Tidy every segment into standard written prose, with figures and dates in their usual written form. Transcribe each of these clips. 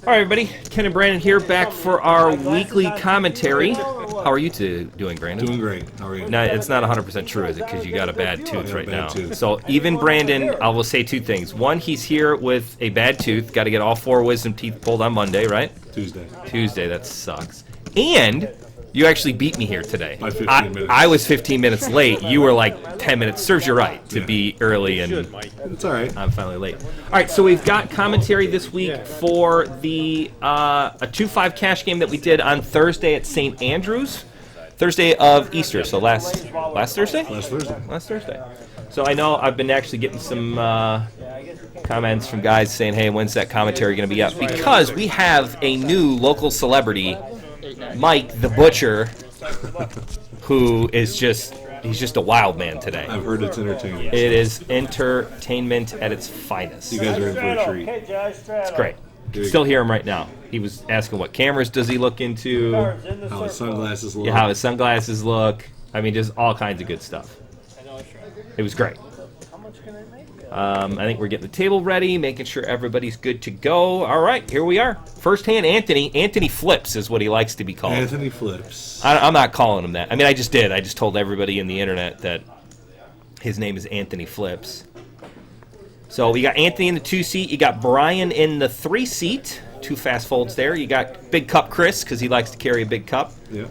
All right, everybody. Ken and Brandon here, back for our weekly commentary. How are you two doing, Brandon? Doing great. How are you? No, it's not 100% true, is it? Because you got a bad tooth right now. Tooth. So even Brandon, I will say two things. One, he's here with a bad tooth. Got to get all 4 wisdom teeth pulled on Monday, right? Tuesday, that sucks. And you actually beat me here today. By 15 minutes. I was 15 minutes late. You were like 10 minutes. Serves you right to be early, and it's all right. I'm finally late. All right, so we've got commentary this week for the a 2-5 cash game that we did on Thursday at St. Andrews. Thursday of Easter, so last Thursday? Last Thursday. So I know I've been actually getting some comments from guys saying, hey, when's that commentary going to be up? Because we have a new local celebrity, Mike the Butcher, who is he's just a wild man today. I've heard it's entertaining. It is entertainment at its finest. You guys are in for a treat. It's great. Still hear him right now. He was asking what cameras does he look into, How his sunglasses look. yeah, how his sunglasses look. I mean, just all kinds of good stuff. It was great. I think we're getting the table ready, making sure everybody's good to go. All right, here we are. First hand, Anthony. Anthony Flips is what he likes to be called. Anthony Flips. I'm not calling him that. I mean, I just did. I just told everybody in the internet that his name is Anthony Flips. So we got Anthony in the 2 seat. You got Brian in the 3 seat. 2 fast folds there. You got Big Cup Chris, because he likes to carry a big cup. Yeah.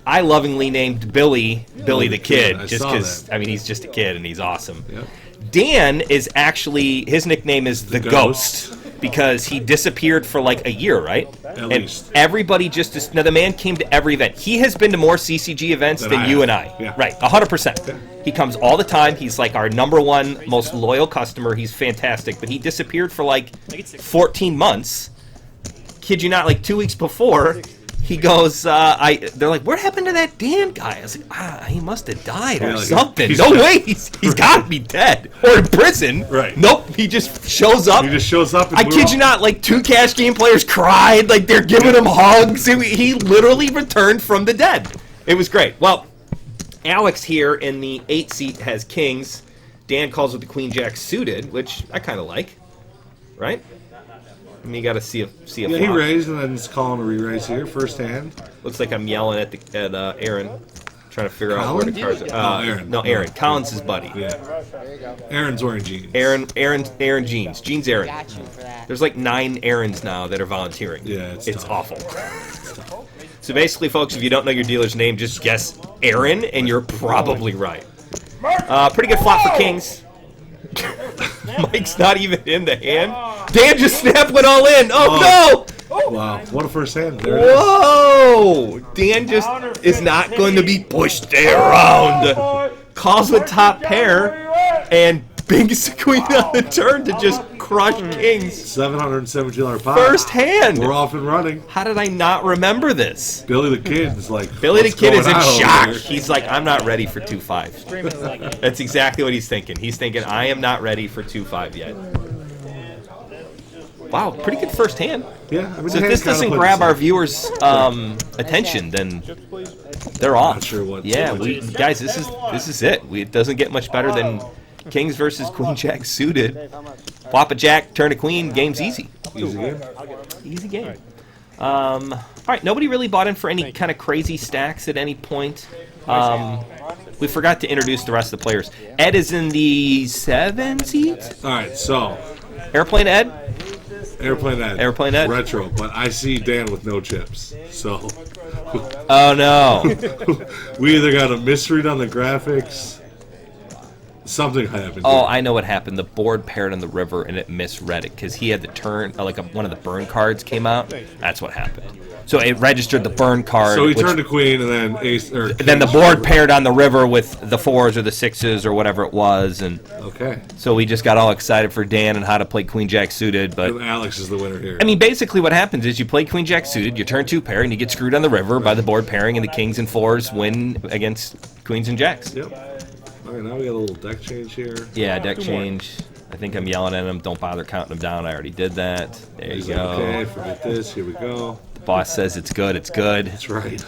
I lovingly named Billy the Kid, I just saw because, that. I mean, he's just a kid and he's awesome. Yep. Dan is actually, his nickname is the Ghost, because he disappeared for like a year, right? At least. Everybody now the man came to every event. He has been to more CCG events than you and I. Yeah. Right, 100%. Yeah. He comes all the time. He's like our #1 most loyal customer. He's fantastic, but he disappeared for like 14 months. Kid you not, like 2 weeks before, he goes, they're like, what happened to that Dan guy? I was like, he must have died or something. No way, he's got to be dead. Or in prison. Right. Nope, he just shows up. He just shows up. And I kid you not, like 2 cash game players cried, like they're giving him hugs. He literally returned from the dead. It was great. Well, Alex here in the 8 seat has kings. Dan calls with the queen jack suited, which I kind of like. Right? I mean, you got to see a yeah, flop. he raised and then he's calling a re-raise here, first hand. Looks like I'm yelling at Aaron, trying to figure out where the cards are. Aaron. No, Aaron. Collins' his buddy. Yeah. Aaron's wearing jeans. Aaron jeans. Jeans Aaron. There's like 9 Aarons now that are volunteering. Yeah, it's tough. Awful. So basically, folks, if you don't know your dealer's name, just guess Aaron, and you're probably right. Pretty good flop for kings. Mike's not even in the hand. Dan just snapped one all in. Oh, no! Wow, what a first hand. There Whoa! Dan just is not going to be pushed around. Calls with top pair, and bigs the queen on the turn to just crush kings. $770 pot. First hand. We're off and running. How did I not remember this? Billy the Kid is like, Billy the Kid is in shock. Here? He's like, I'm not ready for 2-5. That's exactly what he's thinking. He's thinking, I am not ready for 2-5 yet. Wow, pretty good first hand. Yeah, I mean, so if this doesn't grab our viewers' attention, then they're off. Not sure what. Yeah, guys, this is it. It doesn't get much better than kings versus queen jack suited. Flop a jack, turn a queen, game's easy. Easy game. Easy game. All right, nobody really bought in for any kind of crazy stacks at any point. We forgot to introduce the rest of the players. Ed is in the 7 seat. All right, so Airplane Ed. Airplane Ed. Retro, but I see Dan with no chips. So. Oh no. We either got a misread on the graphics. Something happened. Oh, I know what happened. The board paired on the river and it misread it because he had to turn, one of the burn cards came out. That's what happened. So it registered the burn card. So he turned a queen and then ace. Or then the board paired on the river with the 4s or the 6s or whatever it was, and okay. So we just got all excited for Dan and how to play queen jack suited. But and Alex is the winner here. I mean, basically what happens is you play queen jack suited, you turn 2 pair, and you get screwed on the river by the board pairing, and the kings and 4s win against queens and jacks. Yep. All right, now we got a little deck change here. Yeah, deck change. I think I'm yelling at him. Don't bother counting them down. I already did that. There you go. Okay, forget this. Here we go. The boss says it's good. It's good. That's right.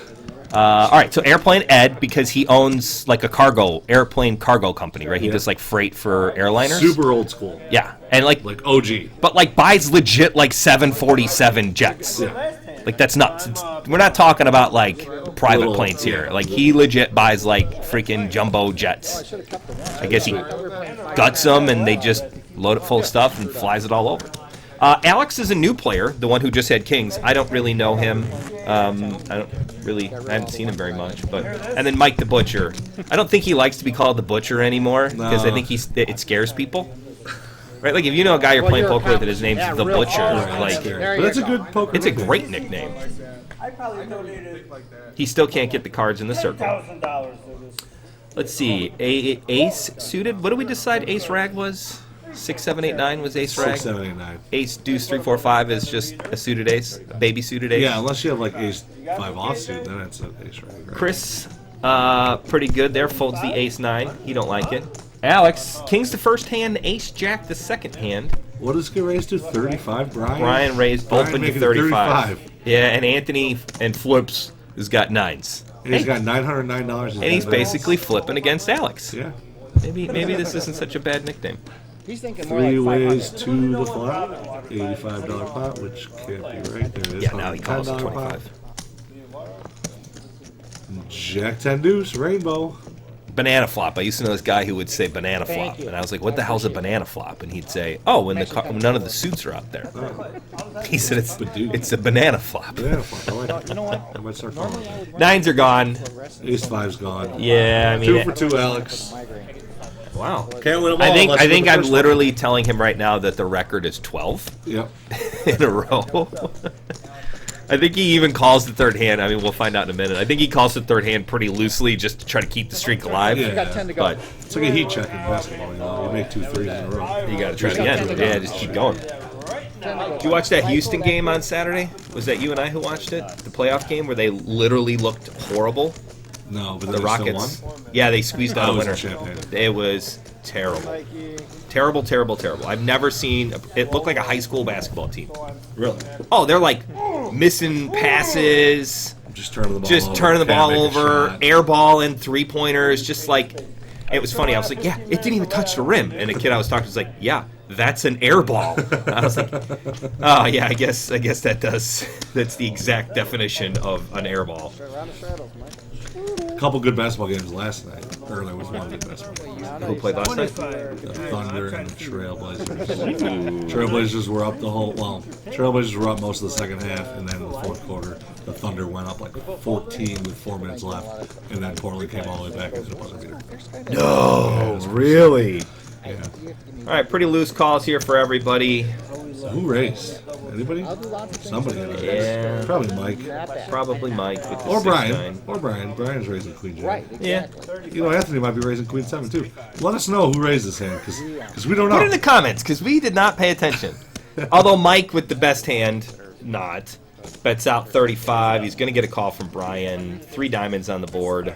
All right, so Airplane Ed, because he owns like a airplane cargo company, right? He does like freight for airliners. Super old school. Yeah, and like OG. but like buys legit like 747 jets. Yeah. Like that's nuts. We're not talking about like private Little, planes here. yeah. Like he legit buys like freaking jumbo jets. I guess he guts them and they just load it full of stuff and flies it all over. Alex is a new player, the one who just had Kings. I don't really know him. I haven't seen him very much. And then Mike the Butcher. I don't think he likes to be called the Butcher anymore because I think it scares people. Right, like if you know a guy you're playing poker with and his name's the Butcher, like But that's a good poker. it's a great nickname. He still can't get the cards in the circle. Let's see, ace suited. What did we decide ace rag was? 6, 7, 8, 9 was ace rag. 6, 7, 8, 9. Ace deuce 3, 4, 5 is just a suited ace, a baby suited ace. Yeah, unless you have like ace 5 offsuit, then it's an ace rag. Right? Chris, pretty good there. Folds the ace 9. He don't like it. Alex, king's the first hand, ace jack the second hand. What does get raised to? 35, Brian? Brian raised open to making 35. Yeah, and Anthony and Flips has got 9s. And he's got $909. And he's basically flipping against Alex. Yeah. Maybe this isn't such a bad nickname. He's thinking more 3 like ways to the flop. $85 pot, which can't be right. There it is. Yeah, now he calls it $110 pot. 25. Jack 10 deuce, rainbow. Banana flop. I used to know this guy who would say banana flop, and I was like, "What the hell's a banana flop?" And he'd say, "Oh, when none of the suits are out there." He said, "It's a banana flop." Banana flop. I like it. You know what? I might start following. 9s are gone. Ace 5's gone. Yeah, I mean, 2 for 2, Alex. wow. Can't win them all. I think I'm literally telling him right now that the record is 12 Yep. in a row. I think he even calls the third hand. I mean, we'll find out in a minute. I think he calls the third hand pretty loosely just to try to keep the streak alive. Yeah. got 10 to go. But It's like a heat check in basketball. You know, you make 2 threes in a row. you got to try it again. Yeah, just keep going. Did you watch that Houston game on Saturday? Was that you and I who watched it? The playoff game where they literally looked horrible? No, but The they Rockets. still won. Yeah, they squeezed out a was winner. in Champaign. It was terrible. Terrible, terrible, terrible. I've never seen it looked like a high school basketball team. Really? Oh, they're like missing passes, Just turning the ball just over. turning the Can't ball make a over, shot. air ball and 3-pointers, just like it was funny. I was like, yeah, it didn't even touch the rim. And the kid I was talking to was like, yeah, that's an air ball. I was like, oh yeah, I guess that does. That's the exact definition of an air ball. A couple good basketball games last night. Or there was one good basketball game. Who played last night? The Thunder and the Trailblazers. Trailblazers were up Trailblazers were up most of the second half, and then in the fourth quarter, the Thunder went up like 14 with 4 minutes left, and then Portland came all the way back into the buzzer beater. No, really. Yeah. All right, pretty loose calls here for everybody. So who raised? Anybody? Somebody. Yeah. Probably Mike. Probably Mike with the Or 6-9. Brian. Or Brian. Brian's raising Queen Jack. Right. Yeah. You know, Anthony might be raising Queen 7 too. Let us know who raised this hand, because we don't know. Put it in the comments, because we did not pay attention. Although Mike with the best hand, not. Bets out 35. He's going to get a call from Brian. 3 diamonds on the board.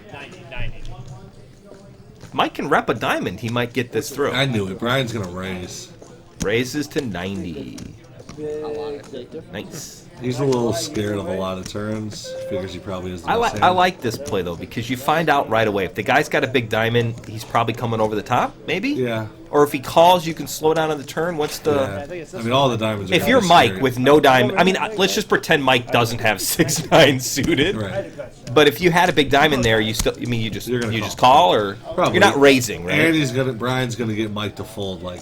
Mike can rep a diamond. He might get this through. I knew it. Brian's gonna raise. Raises to 90. Nice. He's a little scared of a lot of turns. Figures he probably is the best hand. I like this play, though, because you find out right away. If the guy's got a big diamond, he's probably coming over the top, maybe? Yeah. Or if he calls, you can slow down on the turn. What's the... Yeah. I mean, all the diamonds are If you're kinda Mike scary. with no diamond... I mean, let's just pretend Mike doesn't have 6-9 suited. Right. But if you had a big diamond there, you still... I mean, you just You're call, or... Probably. You're not raising, right? And Brian's gonna get Mike to fold like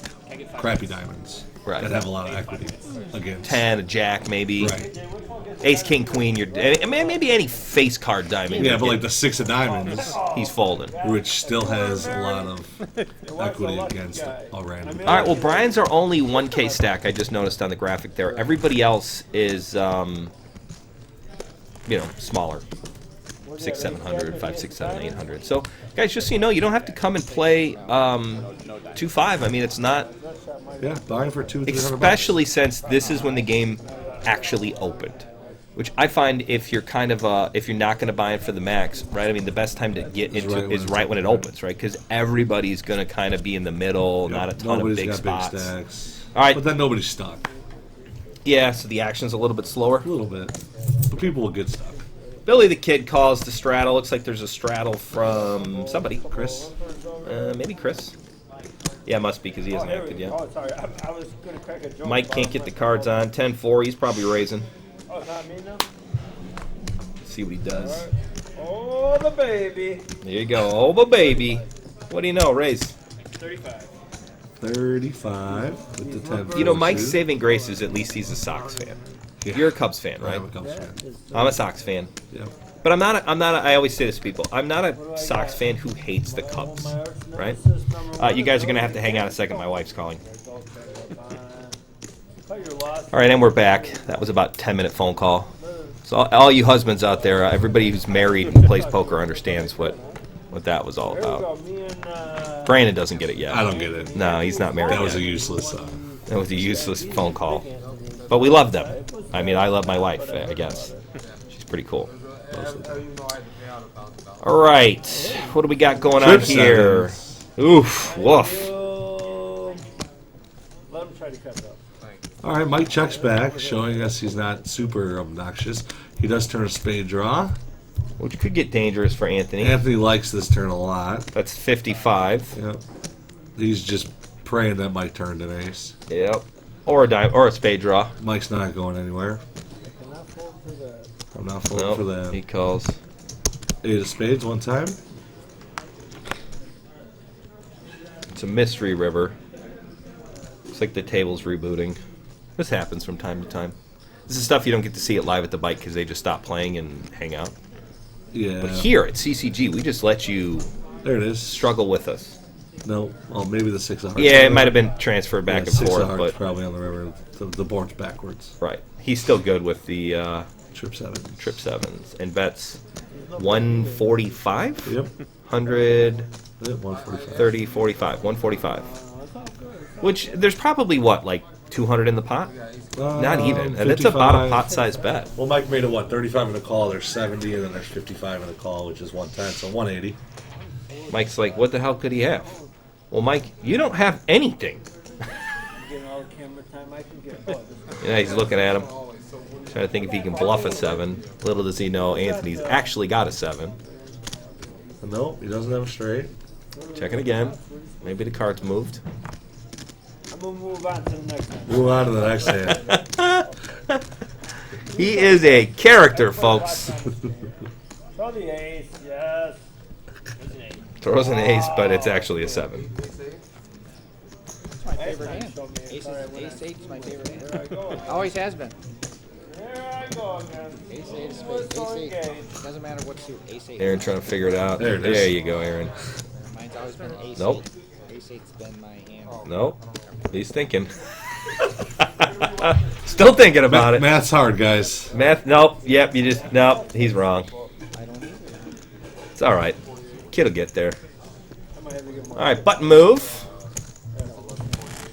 crappy diamonds Right. that have a lot of equity against. 10, a jack, maybe. Right. Ace, king, queen. I mean, maybe any face card diamond. Yeah, but like the 6 of diamonds, He's folding. which still has a lot of equity against a random. All right, well, Brian's are only 1K stack, I just noticed on the graphic there. Everybody else is, smaller. 600, 700, 5, 6, 7, 800. So, guys, just so you know, you don't have to come and play 2-5. I mean, it's not... Yeah, buying for 200-300 bucks. Especially since this is when the game actually opened. Which I find if you're kind of if you're not going to buy it for the max, right? I mean, the best time to get into is right when it opens, right? Because everybody's going to kind of be in the middle, not a ton of big spots. Big stacks. All right. But then nobody's stuck. Yeah, so the action's a little bit slower. A little bit. But people will get stuck. Billy the Kid calls the straddle. Looks like there's a straddle from somebody. Chris? Maybe Chris. Yeah, must be because he hasn't acted yet. Oh, sorry. I was going to crack a joke. Mike can't get the cards on. 10-4. He's probably raising. Oh, not me now? See what he does. Right. Oh, the baby. There you go. Oh, the baby. What do you know? Raise. 35. 35 with the 10. You know, Mike's saving grace is at least he's a Sox fan. Yeah. You're a Cubs fan, right? I'm a Cubs fan. I'm a Sox fan. Yeah. But I always say this to people, I'm not a Sox fan who hates the Cubs, right? You guys are going to have to hang on a second. My wife's calling. All right, and we're back. That was about a 10-minute phone call. So all you husbands out there, everybody who's married and plays poker understands what that was all about. Brandon doesn't get it yet. I don't get it. No, he's not married That was yet. a useless. That was a useless phone call. But we love them. I mean, I love my wife, I guess. She's pretty cool. All right. What do we got going on Trip here? sevens. Oof. Woof. Let him try to cut it up. All right, Mike checks back, showing us he's not super obnoxious. He does turn a spade draw. Which could get dangerous for Anthony. Anthony likes this turn a lot. That's 55. Yep. He's just praying that Mike turned an ace. Yep. Or a dime, or a spade draw. Mike's not going anywhere. I'm not falling for that. He calls. 8 of spades one time. It's a mystery river. Looks like the table's rebooting. This happens from time to time. This is stuff you don't get to see it live at the bike because they just stop playing and hang out. Yeah. But here at CCG, we just let you There it is. struggle with us. No. Well, maybe the 6 of hearts. Yeah, it might have been transferred back and 6 of forth, hearts but probably on the river. The board's backwards. right. He's still good with the Trip 7. trip sevens and bets 145, Yep. 100, Yep, 145. 30, 45, 145. Which there's probably what, like 200 in the pot? Not even. And it's about a 55. pot-sized bet. Well, Mike made it, 35 in the call. There's 70, and then there's 55 in the call, which is 110, so 180. Mike's like, what the hell could he have? Well, Mike, you don't have anything. Getting all the camera time I can get. Oh, Yeah, he's looking at him, trying to think if he can bluff a 7. Little does he know, Anthony's actually got a 7. No, he doesn't have a straight. Checking again. Maybe the card's moved. I'm going to move on to the next one. Move on to the next hand. He is a character, folks. Throw the ace, yes. There's an ace. Throws an ace, but it's actually a 7. It's my favorite hand. Ace 8 is my favorite hand. There I go. Always has been. There I go again. Ace 8 is We're so Ace 8. engaged. Doesn't matter what suit. Ace 8. Aaron trying to figure it out. There it is. There you go, Aaron. Mine's always been Ace Nope. 8. Ace 8's been my hand. Nope. He's thinking. Still thinking about it. Math's hard, guys. Math, nope. Yep, you just, nope. He's wrong. I don't either. It's all right. Kid'll get there. I might have to get more. All right, button move.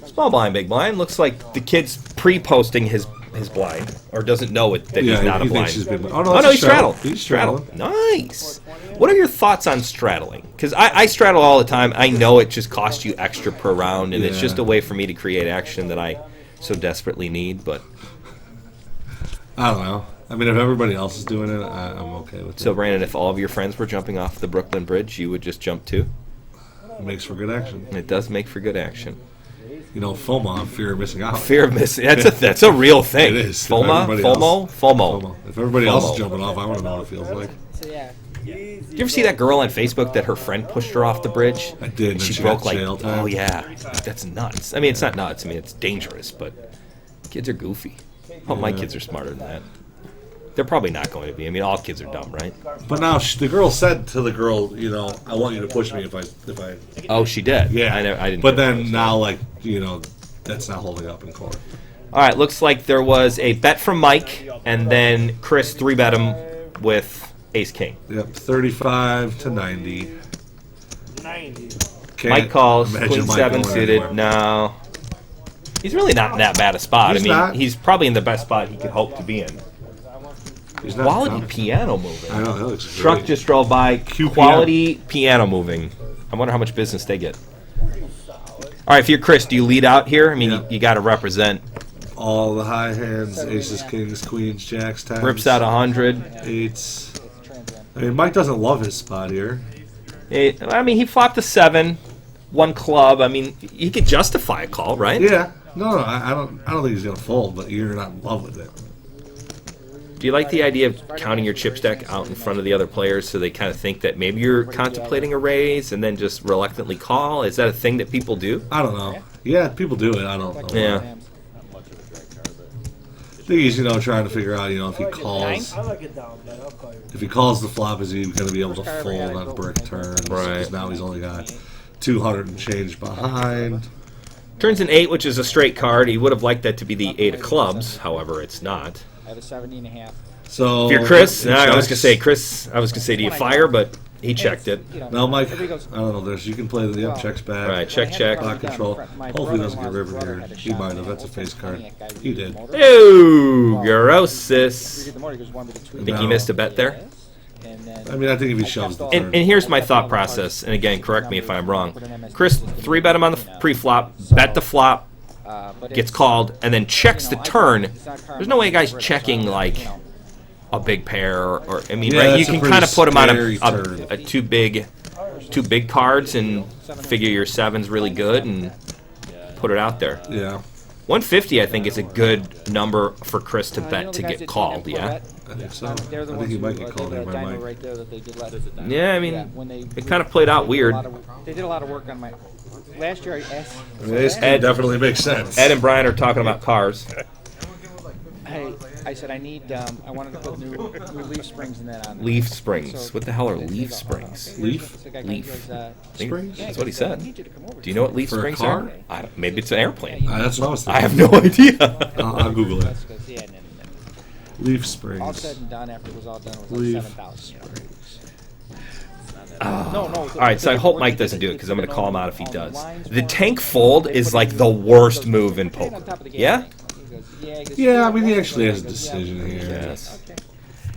Small blind, big blind. Looks like the kid's pre-posting his blind, or doesn't know it that Yeah, he's not he a thinks blind. he's been. Oh that's no, a he straddled. He's straddled. straddling. Nice. What are your thoughts on straddling? Because I straddle all the time. I know it just costs you extra per round, and it's Yeah. just a way for me to create action that I so desperately need. But I don't know. I mean, if everybody else is doing it, I'm okay with so, it. Brandon, if all of your friends were jumping off the Brooklyn Bridge, you would just jump too. It makes for good action. And it does make for good action. You know, FOMO, fear of missing out. Fear of missing. That's a real thing. It is. FOMO, Everybody FOMO, FOMO. FOMO. If everybody else FOMO. is jumping off, I want to know what it feels like. So yeah. Did you ever see that girl on Facebook that her friend pushed her off the bridge? I did, and She she broke got like, jail time. oh yeah, that's nuts. I mean, it's not nuts. I mean, it's dangerous, but kids are goofy. Oh, my kids are smarter than that. They're probably not going to be. I mean, all kids are dumb, right? But now the girl said to the girl, you know, I want you to push me if I. Oh, she did. Yeah. I didn't. But know then that. now, like, you know, that's not holding up in court. All right, looks like there was a bet from Mike, and then Chris 3-bet him with Ace King. Yep, 35 to 90. 90. Can't Mike calls, imagine Queen Mike 7 going suited. anywhere. No. He's really not in that bad a spot. He's I mean, not. he's probably in the best spot he could hope to be in. He's not Quality dumb. piano moving. I know, that looks Truck great. just drove by. QPM. Quality piano moving. I wonder how much business they get. All right, if you're Chris, do you lead out here? I mean, Yeah. you got to represent. All the high hands, aces, kings, queens, jacks, tens. Rips out 100. Eights. I mean, Mike doesn't love his spot here. I mean, he flopped a 7, 1 club. I mean, he could justify a call, right? Yeah. No, I don't think he's gonna fold, but you're not in love with it. Do you like the idea of counting your chip stack out in front of the other players so they kind of think that maybe you're contemplating a raise and then just reluctantly call? Is that a thing that people do? I don't know. Yeah, people do it. I don't know. Yeah. I think he's, trying to figure out, if he calls. I like it down, man. I'll call you. If he calls the flop, is he going to be able to fold on brick turns? Right. Because now he's only got 200 and change behind. Turns an 8, which is a straight card. He would have liked that to be the 8 of clubs. However, it's not. I have a 70.5. So If you're Chris, he I was checks. gonna say Chris. I was gonna say, do you fire? But he checked it. No, Mike. I don't know. You can play the checks back. Right, check. Block control. Hopefully he doesn't get river here. He might have. That's a face card. He did. Ooh, Grosis. Think he missed a bet there? I mean, I think if he shoves the turn. And here's my thought process. And again, correct me if I'm wrong. Chris 3-bet him on the pre-flop, bet the flop, gets called, and then checks the turn. There's no way a guy's checking like a big pair, or I mean, Yeah, right? You that's a can pretty kind of put him on scary turn. a two big cards and figure your 7's really good and put it out there. Yeah. 150, I think, is a good number for Chris to bet to get called. Yeah. I think so. I think he might get called here by Mike. Yeah, I mean, it kind of played out weird. They did a lot of work on my. Last year I asked. I mean, this definitely makes sense. Ed and Brian are talking about cars. I said I need. I wanted to put new leaf springs in that on. Leaf springs. What the hell are leaf springs? Leaf? Leaf. Springs? That's what he said. Do you know what leaf For a springs car? are? Maybe it's an airplane. That's what I was thinking. I have no idea. I'll Google it. Yeah, no. Leaf All springs. said and done, after it was all done, it was Leaf like 7,000. All right, so I hope Mike doesn't do it because I'm going to call him out if he does. The tank fold is like the worst move in poker. Yeah? Yeah, I mean, he actually has a decision here. Yes.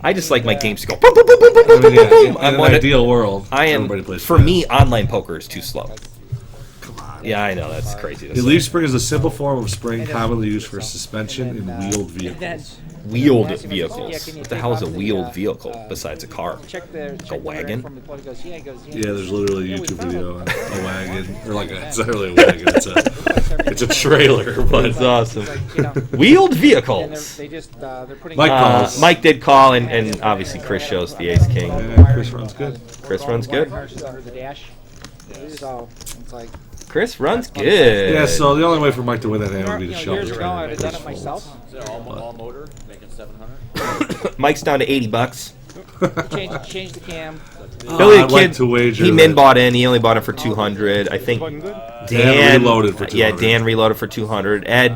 I just like my games to go boom, boom, boom, boom, boom, I mean, boom, yeah, boom. in an ideal world, everybody plays For fast. me, online poker is too slow. Come on. Yeah, I know, that's crazy. to The say. leaf spring is a simple form of spring commonly used for suspension in wheeled vehicles. Wheeled vehicles. What the hell is a wheeled vehicle besides a car? A wagon? Yeah, there's literally a YouTube video on a wagon, or like it's not really a wagon, it's a trailer, but That's awesome. Wheeled vehicles. They're putting. Mike calls. Mike did call, and obviously Chris shows the ace king. Yeah, Chris runs good. Chris runs good. Under the dash. So it's like. Chris runs good. Yeah, so the only way for Mike to win that hand would be to shove Years the ago, I trailer. would have done it myself. All motor, making 700. Mike's down to $80. Change the cam. Billy the I'd like Kid, to wager he min that- bought in. He only bought it for 200. I think Dan reloaded for 200. Yeah, Dan reloaded for 200. Ed,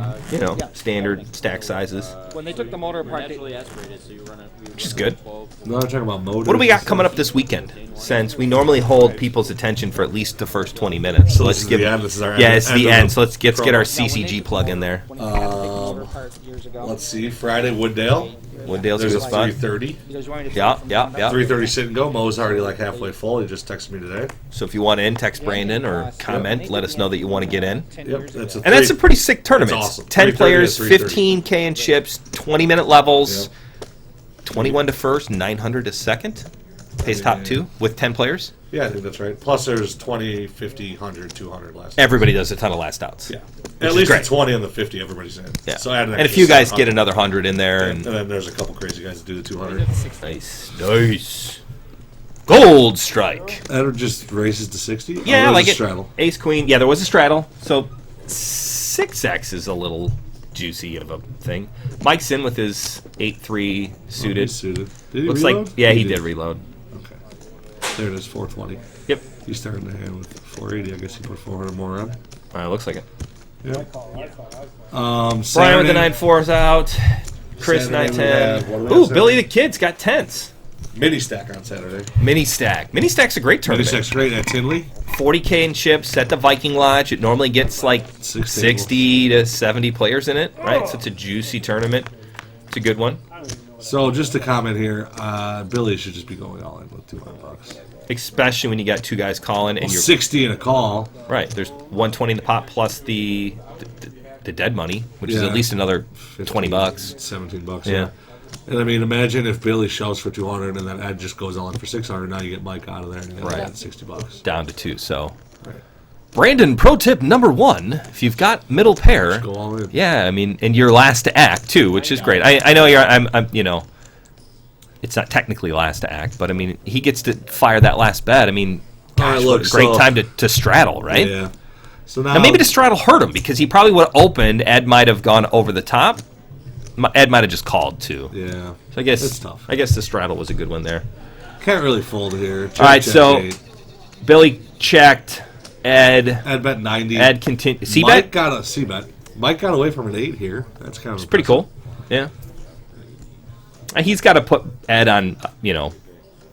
standard stack sizes, When they took the motor apart, Naturally aspirated, so you run it. which is good. No, I'm talking about motors. What do we got coming up this weekend? Since we normally hold people's attention for at least the first 20 minutes, so This let's is give. the end. This is our Yeah, end- it's end the of end. the So let's get our promo. CCG plug in there. when you had to take the motor apart years ago. Let's see, Friday, Wooddale. Wooddale's a There's a good spot. 3:30. You guys want me to Yeah, take yeah, from- yeah. 3:30 sit and go. Mo's already like halfway full. He just texted me today. So if you want in, text Brandon or comment. Let us know that you want to get in. 10 Yep, years that's ago. And that's a pretty sick tournament. That's awesome. 10 3:30 players, to 3:30. 15K in chips, 20-minute levels, Yep. 21 to first, 900 to second. Pays top 2 with 10 players. Yeah, I think that's right. Plus, there's 20, 50, 100, 200 last. Everybody does a ton of last outs. Yeah. is At least great. the 20 and the 50, everybody's in. Yeah. So add an and a extra few guys 700. get another 100 in there. And then there's a couple crazy guys that do the 200. Nice. Nice. Gold strike. That just races to 60? Yeah, there's like a it. straddle. Ace queen. Yeah, there was a straddle. So 6x is a little juicy of a thing. Mike's in with his 8-3 suited. He's suited. Did he Looks reload? like he did reload. Okay. There it is, 420. Yep. He's starting the hand with 480. I guess he put 400 more on. Looks like it. Yeah. Brian with Saturday, the 9-4s out. Chris Saturday we 9-10. have- what do we have Ooh, Saturday? Billy the Kid's got 10s. mini stack on Saturday. Mini stack. Mini stack's a great Mini tournament. stack's great at Tinley. 40K in chips at the Viking Lodge. It normally gets like 60 to 70 players in it, right? So it's a juicy tournament. It's a good one. So just to comment here, Billy should just be going all in with $200. Especially when you got two guys calling and you're 60 in a call. right. There's 120 in the pot plus the dead money, which is Yeah. at least another 15, $20. $17. Yeah. And I mean, imagine if Billy shoves for 200 and then Ed just goes all in for 600. Now you get Mike out of there and you Right. got $60. Down to 2. So, Right. Brandon, pro tip number 1: if you've got middle pair, Go all in. yeah, I mean, and you're last to act too, which is great. I know I'm you know, it's not technically last to act, but I mean, he gets to fire that last bet. I mean, All right, gosh, look, what a great so- time to straddle, right? Yeah. So Now maybe the straddle hurt him because he probably would have opened. Ed might have gone over the top. Ed might have just called too. Yeah. So I guess It's tough. I guess the straddle was a good one there. Can't really fold here. All right, so Check, Billy checked. Ed Ed bet 90. continued. C Mike bet. got a C bet. Mike got away from an 8 here. That's kind of It's pretty cool. Yeah. He's got to put Ed on,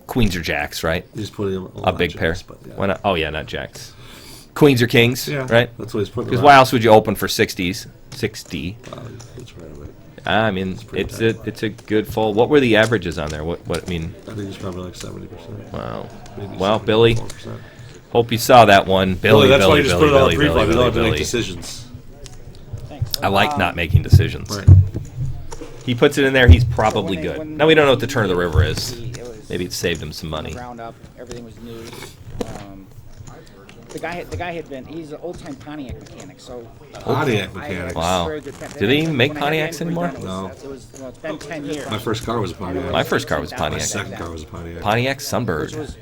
queens or jacks, right? He's putting him A big pair. But yeah. Why not? Oh yeah, not jacks. Queens or kings, Yeah, right? That's what he's putting. Because him why at. else would you open for 60s? 60. That's right. I mean, pretty it's a good fold. What were the averages on there? What I mean? I think he's probably like 70%. Wow. Maybe Well, 74%. Billy, hope you saw that one. Billy, That's why Billy, you just Billy, put it on Billy, the pre-flop. You Billy, don't have to make Billy. decisions. I like not making decisions. Right. He puts it in there. He's probably When they- good. when Now we don't know what the they turn of the did river it, is. it was Maybe it saved him some money. Ground up, everything was new. The guy had been. He's an old-time Pontiac mechanic, so. Pontiac mechanic. Wow. swear Do they even make when I had Pontiacs the entry anymore? done, No. It was, well, it's been 10 years. My first car was a Pontiac. My first car was a My Pontiac. second car was a Pontiac. Pontiac Sunbird. Which was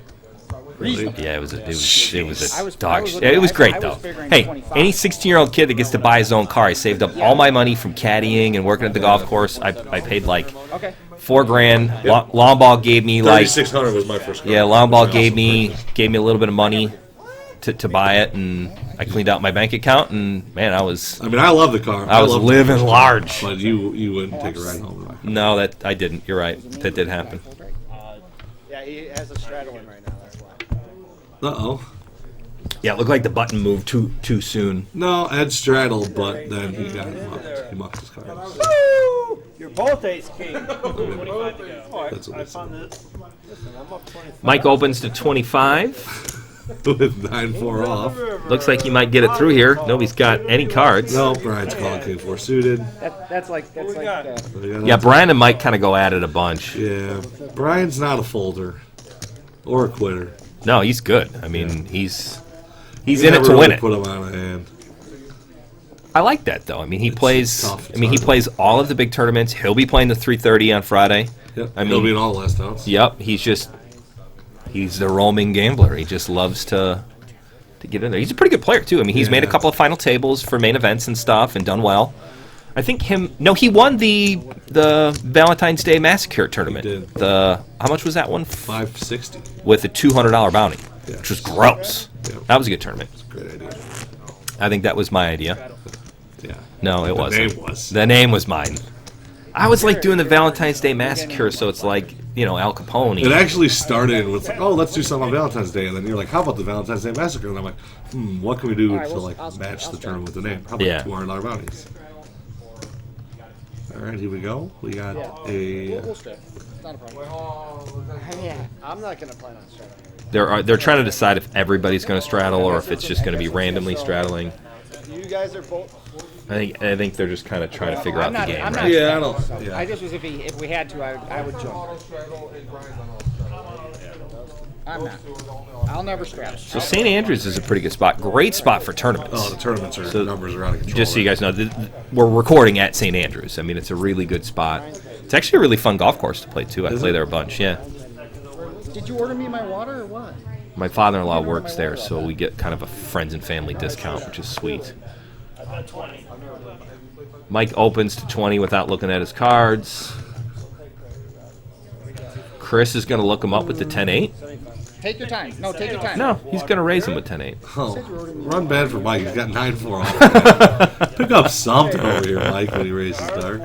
Really? Yeah, it was I a was- dog I was shit. looking- It was I- great I was though. figuring Hey, 25. any 16-year-old kid that gets to buy his own car, I saved up all my money from caddying and working at the golf course. I paid like okay. $4,000. Long Ball gave me like 3600 was my first car. yeah, Long Ball Which I gave also me purchased. a little bit of money to buy it, and I cleaned out my bank account, and man, I was I mean, I love the car. I was love the living first car, large. But you wouldn't take a ride home. Right? no, that I didn't. You're right. That did happen. Yeah, he has a straddle in right now. That's why. Uh-oh. Yeah, it looked like the button moved too soon. No, Ed straddled, but then he got mucked. He mucked his cards. Woo! You're both ace king. 25 to go. Oh, That's what I they found this. Listen, I'm up 25. Mike opens to 25. With 9-4 off. Looks like he might get it through here. Nobody's got any cards. No, Brian's calling King 4 suited. That's like Yeah, Brian and Mike kind of go at it a bunch. Yeah, Brian's not a folder or a quitter. No, he's good. I mean, he's You in it never to really win it. Put him on a hand. I like that though. I mean, he plays. tough. I mean, he It's hard. plays all of the big tournaments. He'll be playing the 330 on Friday. Yep. I He'll mean- be in all the last outs. Yep, he's the roaming gambler. He just loves to get in there. He's a pretty good player too. I mean, he's made a Yeah. couple of final tables for main events and stuff, and done well. I think he won the Valentine's Day Massacre tournament. He did. How much was that one? 560. With a $200 bounty, Yeah. which was gross. Yeah. That was a good tournament. Great idea. I think that was my idea. Yeah. No, it The wasn't. name was. The name was mine. I was like doing the Valentine's Day Massacre, so it's like, Al Capone. It actually started with like, oh, let's do something on Valentine's Day, and then you're like, how about the Valentine's Day Massacre? And I'm like, what can we do to like match the term with the name? How about Yeah. $200 bounties? All right, here we go. We got a. We'll strip. It's not a problem. I'm not going to plan on straddling. They're trying to decide if everybody's going to straddle or if it's just going to be randomly straddling. You guys are both. I think they're just kind of trying to figure out the game, I'm right? not Yeah, I don't. so Yeah. I just was if we had to, I would join. I'm not. I'll never straddle. So St. Andrews is a pretty good spot. Great spot for tournaments. Oh, the tournaments are numbers are out of control. Just so you guys know, we're recording at St. Andrews. I mean, it's a really good spot. It's actually a really fun golf course to play too. I play there a bunch. Yeah. Did you order me my water or what? My father-in-law works there, so we get kind of a friends and family discount, which is sweet. Mike opens to 20 without looking at his cards. Chris is going to look him up with the 10-8. Take your time. No, take your time. No, he's going to raise him with 10-8. Oh, run bad for Mike. He's got 9-4 off. Pick up something over here, Mike, when he raises dark.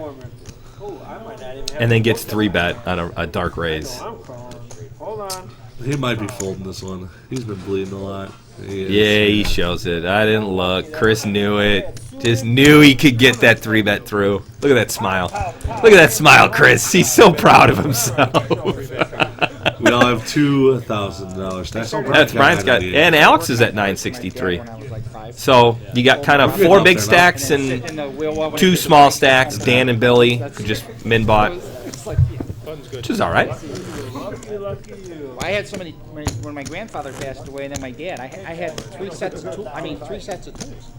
And then gets 3-bet on a dark raise. Hold on. He might be folding this one. He's been bleeding a lot. He is. Yeah, he shows it. I didn't look. Chris knew it. Just knew he could get that 3-bet through. Look at that smile. Look at that smile, Chris. He's so proud of himself. We all have $2,000 stacks. Oh, That's Brian's got, 998. and Alex is at 963. When I was like 5. So you got kind of We're good 4 up big there now. stacks Sit in and the wheel well when 2 you- small stacks. Dan and Billy who just min bought. Which is all right. Lucky, lucky you. I had so many when my grandfather passed away, and then my dad. I had 3 sets of tools. I mean, 3 sets of tools.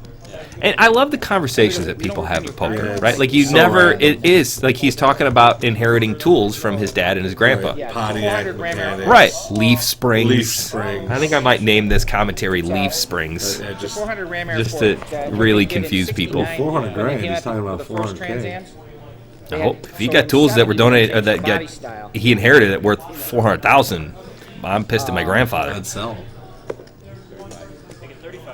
And I love the conversations that people have at poker, Yeah, right? Like you so never, random. it is like he's talking about inheriting tools from his dad and his grandpa. Right. Yeah, Pontiac 400 gram- mechanics. Right. Leaf springs. Leaf springs. I think I might name this commentary Leaf Springs. Yeah, just 400 ram air Just port, to they really did it in confuse people. 69, 400 when they grand, came he's out talking about for the first 400K. Trans Ams, I they hope had- if you so got in tools that were 70s, donated or they that changed got body style. he inherited it worth 400,000. I'm pissed at my grandfather. I'd sell.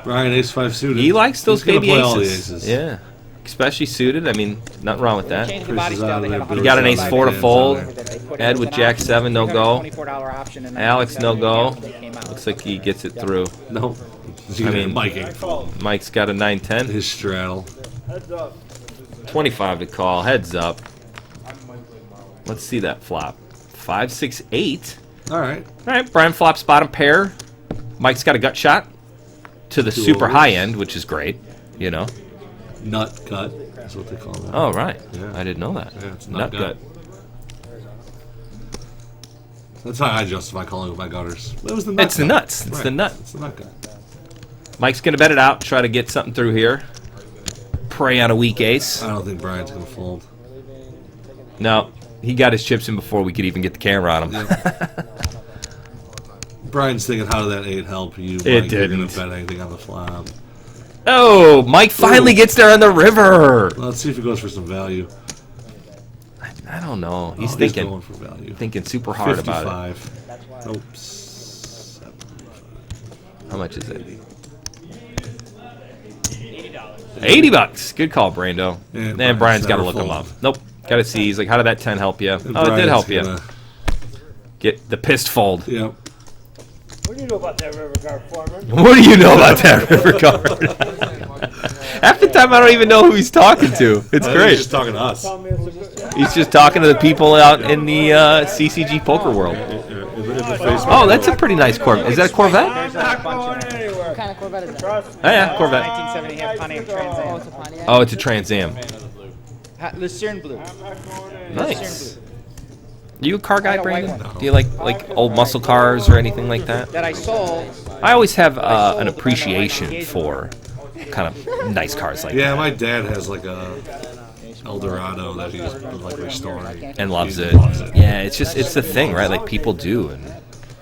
Brian, ace 5 suited. He likes those He's gonna baby play all the aces. Yeah, especially suited. I mean, nothing wrong with that. Changed the Chris body is style, out they of had there, a You got an Bruce ace out 4 to there, fold. hands on that they put Ed in with an Jack option, 7, no go. $324 option in Alex, no go. 1978 when they came out. Looks like he gets it through. Nope. I mean- Mike ain't fold. Mike's got a 9-10. His straddle. Heads up. 25 to call. Heads up. Let's see that flop. 5, 6, 8. All right. All right, Brian flops bottom pair. Mike's got a gut shot to the Two super overs. high end, which is great. You know. Nut cut. That's what they call that. Oh right. Yeah. I didn't know that. Yeah, it's Nut nut gut. That's how I justify calling it my gutters. It was the nut It's the cut. nuts. It's Right. the nut. It's the nut cut. Mike's gonna bet it out. Try to get something through here. Prey on a weak ace. I don't think Brian's gonna fold. No, he got his chips in before we could even get the camera on him. Yep. Brian's thinking, how did that 8 help you? Mike? It You're gonna didn't. bet anything on the flop. Oh, Mike finally Ooh. gets there on the river. Let's see if he goes for some value. I don't know. He's Oh, thinking, going for value. thinking super hard about 55. Nope. 75. it. How much is it? $80. Good call, Brando. And And Brian's Brian's got to never look him fold. up. Nope. Got to see. He's like, how did that 10 help you? And Oh, it did Brian's help you. gonna- Get the pissed fold. Yep. What do you know about that river guard, Foreman? What do you know about that river card? Half the time I don't even know who he's talking to. It's I think great. He's just talking to us. Tell me it's a good He's just talking to the people out in the CCG poker world. Oh, that's a pretty nice Corvette. Is that a Corvette? I'm not going anywhere. What kind of Corvette is that? Trust me. Oh, yeah, Corvette. 1970 half Pontiac Trans Oh, Am. it's a Pontiac. Oh, it's a Trans Am. Lucerne blue. I'm not going anywhere. Nice. You a car guy, I got a white Brandon? one. Do you like old muscle cars or anything like that? That I sold. I always have an appreciation for kind of nice cars like Yeah, that. my dad has like a Eldorado that he's been like restoring. And loves He it. loves it. Yeah, it's the thing, right? Like people do, and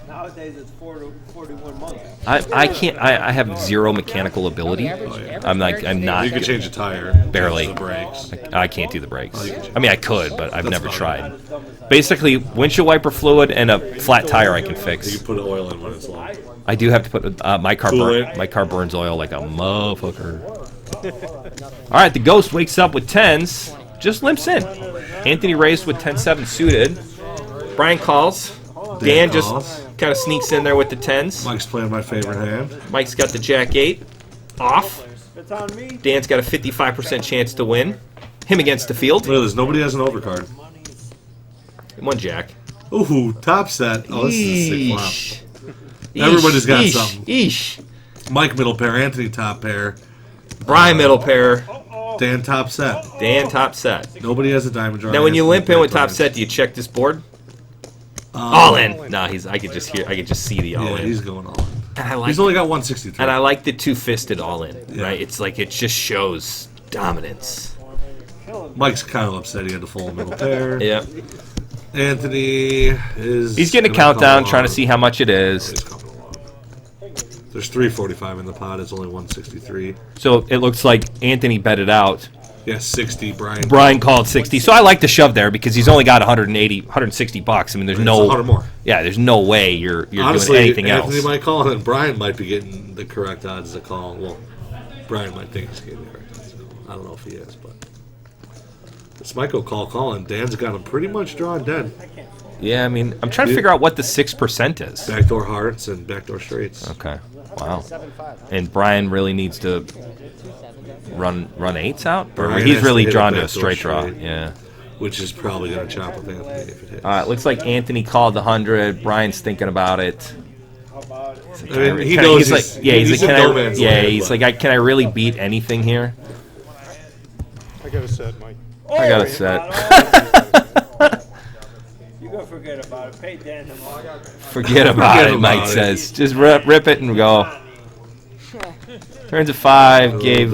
Nowadays it's 41 months. I can't. I have zero mechanical ability. I'm not. You could change a tire. Barely. change the brakes. I can't do the brakes. you can change I mean, I could, but I've That's never fine. tried. Basically, windshield wiper fluid and a flat tire I can You fix. can put oil in when it's low. I do have to put my car. Coolant. My car burns oil like a motherfucker. All right, the ghost wakes up with tens, just limps in. Anthony raised with 10-7 suited. Brian calls. Dan just calls. kind of sneaks in there with the tens. Mike's playing my favorite hand. Mike's got the jack 8 off. It's on me. Dan's got a 55% chance to win. Him against the field. Look at this. Nobody has an overcard. One jack. Ooh, top set. Oh, this is a sick Eesh. flop. Everybody's got Eesh. something. Eesh. Mike middle pair, Anthony top pair, Brian middle pair. Dan top set. Dan top set. Nobody has a diamond draw. Now, when you Anthony limp in with back top lines. set, do you check this board? All in. Nah, I could just see the all Yeah, in. he's going all in. And I like He's only got 163. and I like the two-fisted all in. Yeah. Right? It's like it just shows dominance. Mike's kind of upset he had to fold middle pair. Yeah. Anthony is. He's getting a gonna countdown, call trying to on. see how much it is. He's coming along. There's 345 in the pot. It's only 163. So it looks like Anthony bet it out. Yeah, 60. Brian. Brian called 60. So I like to shove there because he's only got 180, 160 bucks. I mean, there's It's no 100 more. Yeah, there's no way you're Honestly, doing anything Anthony else. might call, and Brian might be getting the correct odds to call. Well, Brian might think he's getting the correct odds. I don't know if he is, but it's Michael call, and Dan's got him pretty much drawn dead. Yeah, I mean, I'm trying to figure out what the 6% is. Backdoor hearts and backdoor straights. Okay. Wow. And Brian really needs to run eights out, or Brian he's has really to hit a drawn to a backdoor straight draw. straight. Yeah. Which is probably going to chop with Anthony if it hits. All right. Looks like Anthony called the 100. Brian's thinking about it. I mean, he Can I- knows he's like, yeah, he's like, in can no I? man's Yeah, land, he's but- like, can I really beat anything here? I got a set, Mike. I got a set. forget about it. Pay Dan tomorrow. Forget about it, Mike says. Just rip it and go. Turns a 5. Gave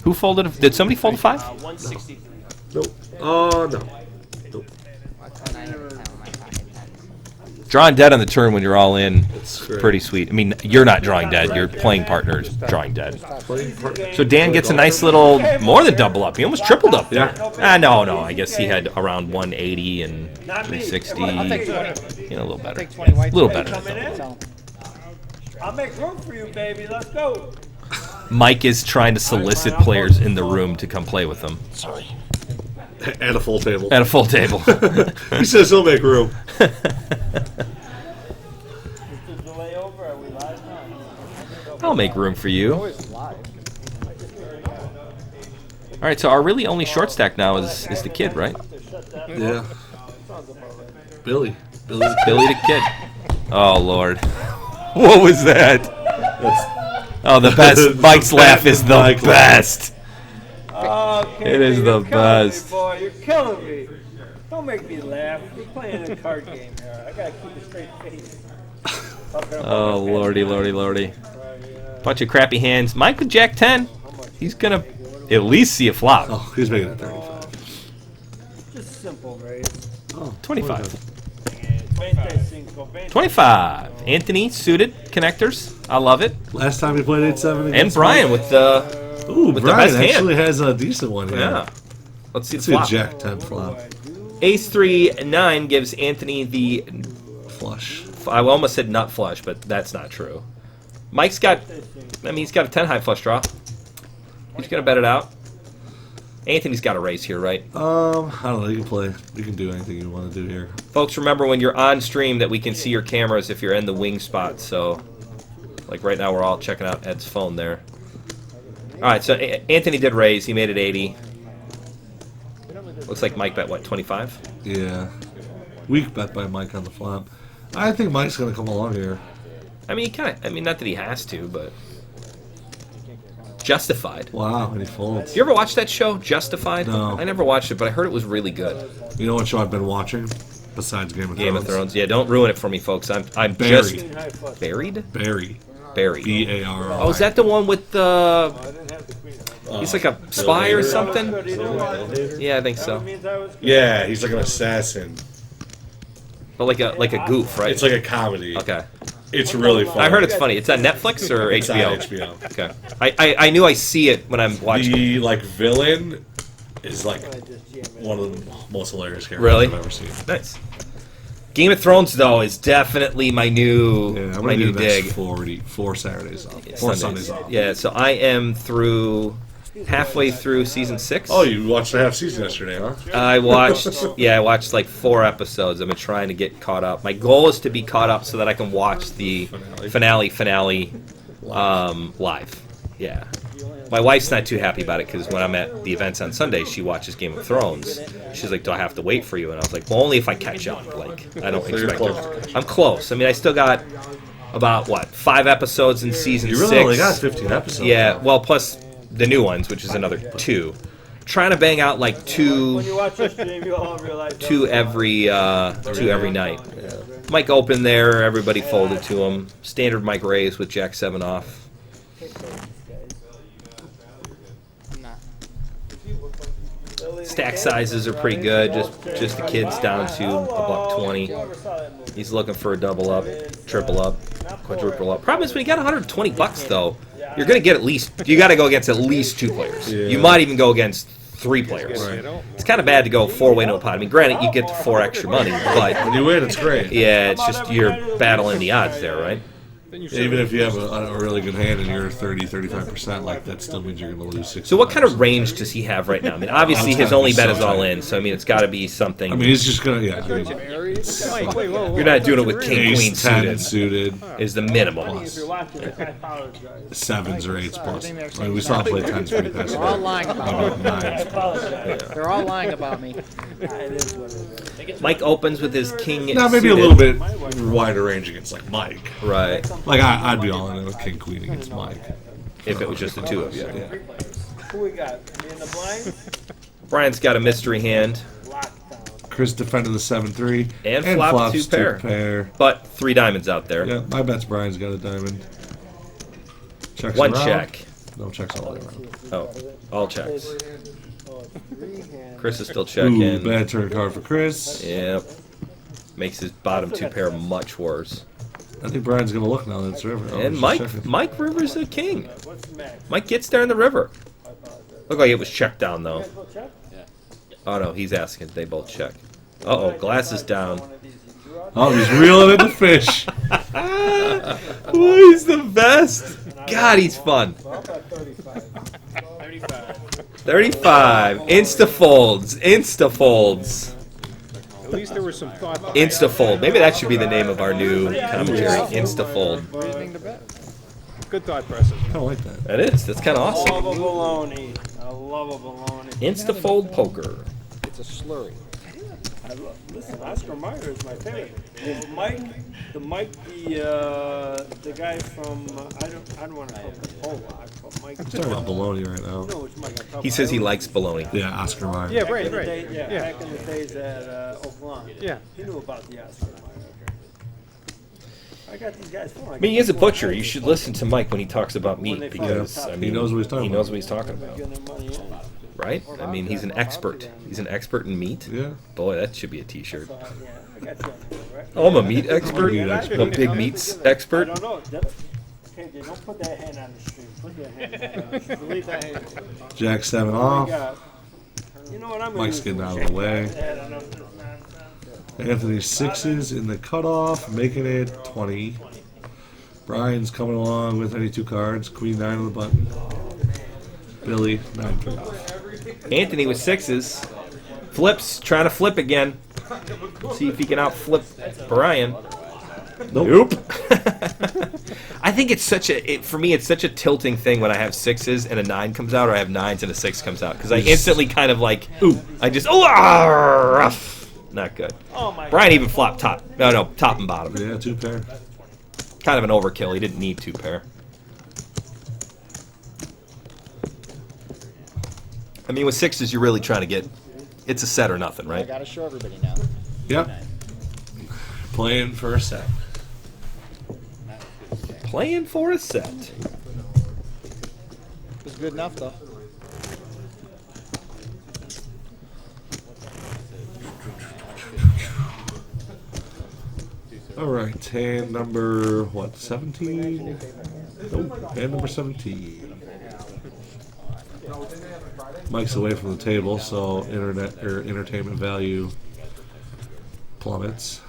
who folded? Did somebody fold a 5? 160. Nope. Oh no. Nope. Drawing dead on the turn when you're all in. It's great. Pretty sweet. I mean, you're not drawing dead. Your playing partner is drawing dead. Playing partner. So Dan gets a nice little, more than double up. He almost tripled up there. Yeah. No. I guess he had around 180 and 360. I'll take 20. A little better. Take 20 whites. A little better. Coming in? So, I'll make room for you, baby. Let's go. Mike is trying to solicit players in the room to come play with him At a full table. at a full table. He says he'll make room. Is the delay over? Are we live now? I'll make room for you. All Always live. right, so our really only short stack now is the kid, right? Yeah. Billy. Billy the kid. Oh Lord, what was that? Oh, the best. Mike's laugh is the Mike's best. Okay, It is you're the killing best. Me, boy. You're killing me. Don't make me laugh. We're playing a card game here. I gotta keep a straight face. Oh lordy. Bunch of crappy hands. Mike with Jack 10. He's gonna at least see a flop. Oh, he's making it 35. Just simple, right? Oh, 25. 25. 25. Anthony suited connectors. I love it. Last time he played 8-7 And Brian with the Ooh, with the Brian best hand. actually has a decent one here. yeah. Let's see the Let's see a flop. Jack 10 flop. Ace 3 9 gives Anthony the. Flush. I almost said nut flush, but that's not true. Mike's got. I mean, he's got a 10 high flush draw. He's gonna bet it out. Anthony's got a raise here, right? I don't know. You can play. You can do anything you want to do here. Folks, remember when you're on stream that we can see your cameras if you're in the wing spot. So, like right now, we're all checking out Ed's phone there. All right, so Anthony did raise. He made it 80. Looks like Mike bet what, 25? Yeah. Weak bet by Mike on the flop. I think Mike's gonna come along here. I mean, he kind of. I mean, not that he has to, but Justified. Wow, and he folds. You ever watch that show, Justified? No. I never watched it, but I heard it was really good. You know what show I've been watching besides Game of Thrones? Game of Thrones. Yeah, don't ruin it for me, folks. I'm Buried. just buried. Barry. Buried. B-A-R-R-Y. Oh, is that the one with the? He's like a spy or something. Yeah, I think so. Yeah, he's like an assassin. But like a goof, right? It's like a comedy. Okay. It's really fun. I heard it's funny. It's on Netflix or It's on HBO. HBO. Okay. I knew I see it when I'm watching. The like villain is like one of the most hilarious characters Really? I've ever seen. Nice. Game of Thrones though is definitely my new Yeah, I'm my gonna do new the next dig. 4 Saturdays off. 4 Sundays off. Yeah, so I am halfway through season 6. Oh, you watched the half season yesterday, huh? I watched like 4 episodes. I've been trying to get caught up. My goal is to be caught up so that I can watch the finale live. Yeah. My wife's not too happy about it because when I'm at the events on Sunday, she watches Game of Thrones. She's like, "Do I have to wait for you?" And I was like, "Well, only if I catch up. Like, I don't So you're expect close. to. I'm close. I mean, I still got about 5 episodes in season You 6. really only got 15 episodes. Yeah, well, plus the new ones, which is another 2. Trying to bang out like 2 When you watch this stream, you'll all realize. every night. Mike opened there, everybody folded to him. Standard Mike raise with Jack 7 off. Stack sizes are pretty good. Just the kid's down to $120. He's looking for a double up, triple up, quadruple up. Problem is when you got $120 though, you're gonna get you got to go against at least 2 players. Yeah. You might even go against 3 players. Right. It's kind of bad to go 4-way to a pot. I mean, granted, you get the 4 extra money, but When you win, it's great. yeah, it's just you're battling the odds there, right? Even if you have a really good hand and you're 35%, like that still means you're going to lose 6. So what kind of range does he have right now? I mean, obviously his only bet is all in, so I mean, it's got to be something. I mean, he's just going to, You're not doing it with king, queen Ace 10 suited. suited, Is the minimum. If you're watching this, I apologize. 7s or 8s plus. I mean, we saw him play 10s pretty fast. They're all lying about me. 9s. Apologize. They're all lying about me. It is what it is. Mike opens with his king. Now, maybe a suited. little bit wider range against, like, Mike. Right. Like, I'd be all in with king, queen against Mike. If it was just the 2 of you. Who we got? Me in the blind? Brian's got a mystery hand. Lockdown. Chris defended the 7-3 And flopped flops two pair. But 3 diamonds out there. Yeah, my bet's Brian's got a diamond. Checks One around. check. No checks all the way around. Oh, all checks. Oh, 3 hands. Chris is still Ooh, checking. bad turn card for Chris. Yep. Makes his bottom 2 pair much worse. I think Brian's gonna look now that it's river. Oh, And he's Mike, just checking. Mike Rivers the king. What's the max? Mike gets there in the river. Looked like it was checked down though. Go check. Oh no, he's asking. They both check. Uh oh, glasses down. One of these you drew out. Oh, he's reeling in the fish. Ooh, he's the best. God, he's fun. Well, about 35. 35. 35. Insta folds. Insta folds. At least there was some thought. Insta fold. Maybe that should be the name of our new commentary. Insta fold. Reasoning to bet. Good thought process. I don't like that. That is. That's kind of I awesome. love a baloney. I love a baloney. Insta fold poker. It's a slurry. Listen, Oscar Mayer is my favorite. If Mike, the guy from I don't want to call him Pollock, but Mike. I'm talking about baloney right You now. know which Mike I'm talking He about. says he likes bologna. Yeah, Oscar Mayer. Yeah, Back right, in the right. day- Yeah. Back in the days at Oakland. Yeah. He knew about the Oscar Mayer. I got these guys full. I mean, he is a butcher. You should listen to Mike when he talks about meat because I mean, He knows what he's talking he knows about. what he's talking about, Getting their money in. right? I mean, he's an expert. He's an expert in meat. Yeah. Boy, that should be a T-shirt. Yeah, I got you on there, right? Oh, I'm a meat expert. Meat expert. I'm a big meats I expert. don't know. Okay, don't put that hand on the stream. Put that hand on the stream. Delete that hand. Jack 7 We off. got- You know what I'm Mike's gonna getting do? out of the way. I don't know if this nonsense. Anthony 6s in the cutoff, making it 20. Brian's coming along with any 2 cards. Queen 9 on the button. Billy 9 off. Anthony with 6s. Flips, trying to flip again. See if he can outflip Brian. Nope. I think it's such a for me it's such a tilting thing when I have 6s and a 9 comes out, or I have 9s and a 6 comes out, because I instantly kind of like rough. Not good. Oh my Brian even flopped top. No, top and bottom. Yeah, 2 pair. Kind of an overkill. He didn't need 2 pair. I mean, with 6s, you're really trying to get. It's a set or nothing, I right? gotta show everybody now. Yep. Playing for a set. Playing for a set. It was good enough though. All right, hand number, what, 17? Nope, hand number 17. Mike's away from the table, so internet or entertainment value plummets.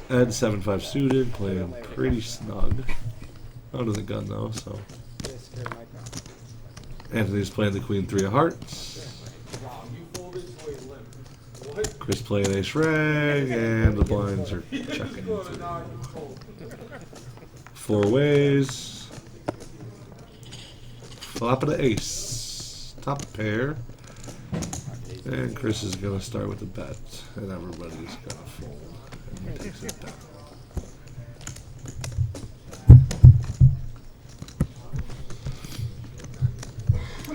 Ed 7-5 suited, playing pretty snug. Under the gun though, so. Anthony's playing the Queen 3 of Hearts. Chris playing Ace Rag, and the blinds are checking. 4 ways. Flop of the ace. Top pair. And Chris is going to start with the bet. And everybody's going to fold. And he takes it down.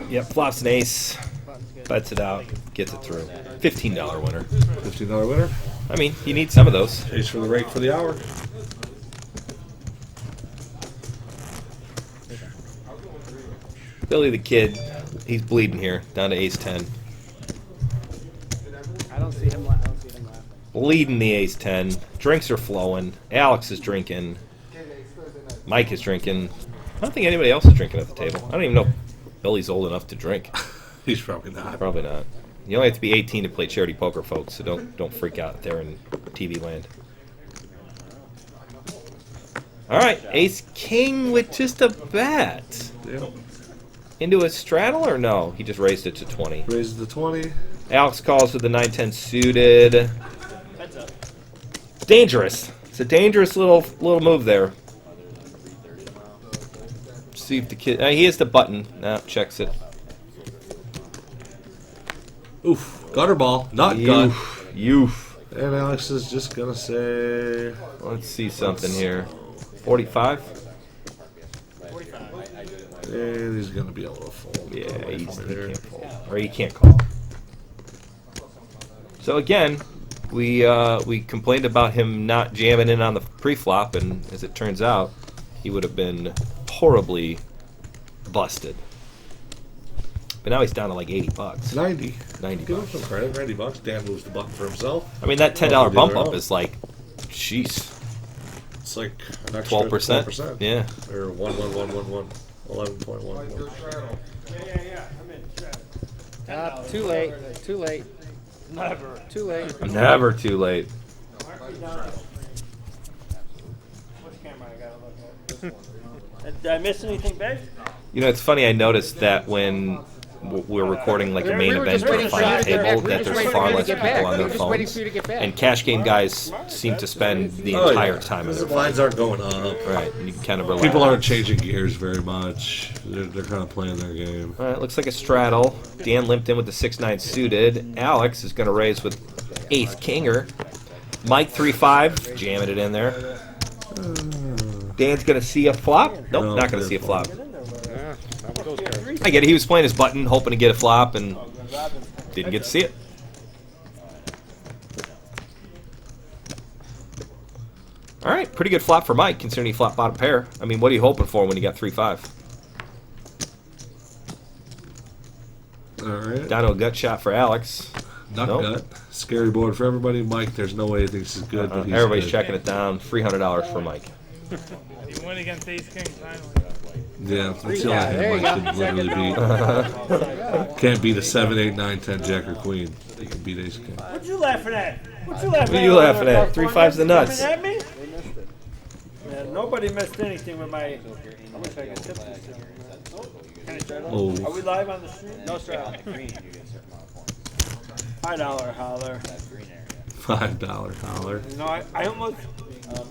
Yep, flops an ace. Bets it out. Gets it through. $15 winner. $15 winner. I mean, you need some of those. Ace for the rake for the hour. Billy the Kid, he's bleeding here. Down to ace 10. I don't see him laughing. Bleeding the ace 10. Drinks are flowing. Alex is drinking. Mike is drinking. I don't think anybody else is drinking at the table. I don't even know if Billy's old enough to drink. He's probably not. Probably not. You only have to be 18 to play charity poker, folks, so don't freak out there in TV land. All right, ace king with just a bet. Yep. Into a straddle or no? He just raised it to 20. Raises the 20. Alex calls with the 9-10 suited. Dangerous. It's a dangerous little move there. See if the kid. He has the button. Nah, checks it. Oof. Gutter ball. Not gun. Youth. And Alex is just going to say... Let's see something here. 45? And he's going to be able to fold. Yeah, Away he from it here. can't fold. Or he can't call. So again, we complained about him not jamming in on the pre-flop, and as it turns out, he would have been horribly busted. But now he's down to like $80. 90. 90 Give him bucks. some credit. $90. Dan moves the button for himself. I mean, that $10 Well, bump the other up out. is like, jeez, It's like an extra 12%. 12%. Yeah. Or 11.1. 11.1. Too late. Too late. Never. Too late. Never too late. Which camera I gotta look at? This one. Did I miss anything big? You know, it's funny. I noticed that when we're recording like a main We were event just or waiting for final you to get back. table, We were that just there's waiting far for you to less get people back. on We their were just waiting phones. for you to get back. And cash game guys seem to spend the entire time on Because their the lines phones. aren't going up. Right, and you can kind of relax. People aren't changing gears very much. They're kind of playing their game. All right, looks like a straddle. Dan limped in with the 6-9 suited. Alex is going to raise with 8th kinger. Mike 3-5, jamming it in there. Dan's going to see a flop. Nope, No, not going to see a flop. Yeah, not with those guys. I get it. He was playing his button, hoping to get a flop, and didn't get to see it. All right, pretty good flop for Mike, considering he flopped bottom pair. I mean, what are you hoping for when you got 3-5? All right. Down to a gut shot for Alex. Nut Nope. gut. Scary board for everybody. Mike, there's no way he thinks he's good. But he's Everybody's good. checking it down. $300 for Mike. You win against Ace King finally. Yeah, that's the Yeah, only there hand you Mike can literally beat. Can't beat a 7, 8, 9, 10 Jack or Queen. He can beat Ace King. What you laughing at? What you laughing What at? are you laughing at? 3-5's the nuts. Coming at me? Man, nobody missed anything with my. I wish I could tip this thing. Can I start off? Oh. Are we live on the stream? No, sir. $5 holler. $5 dollar. You know, I almost.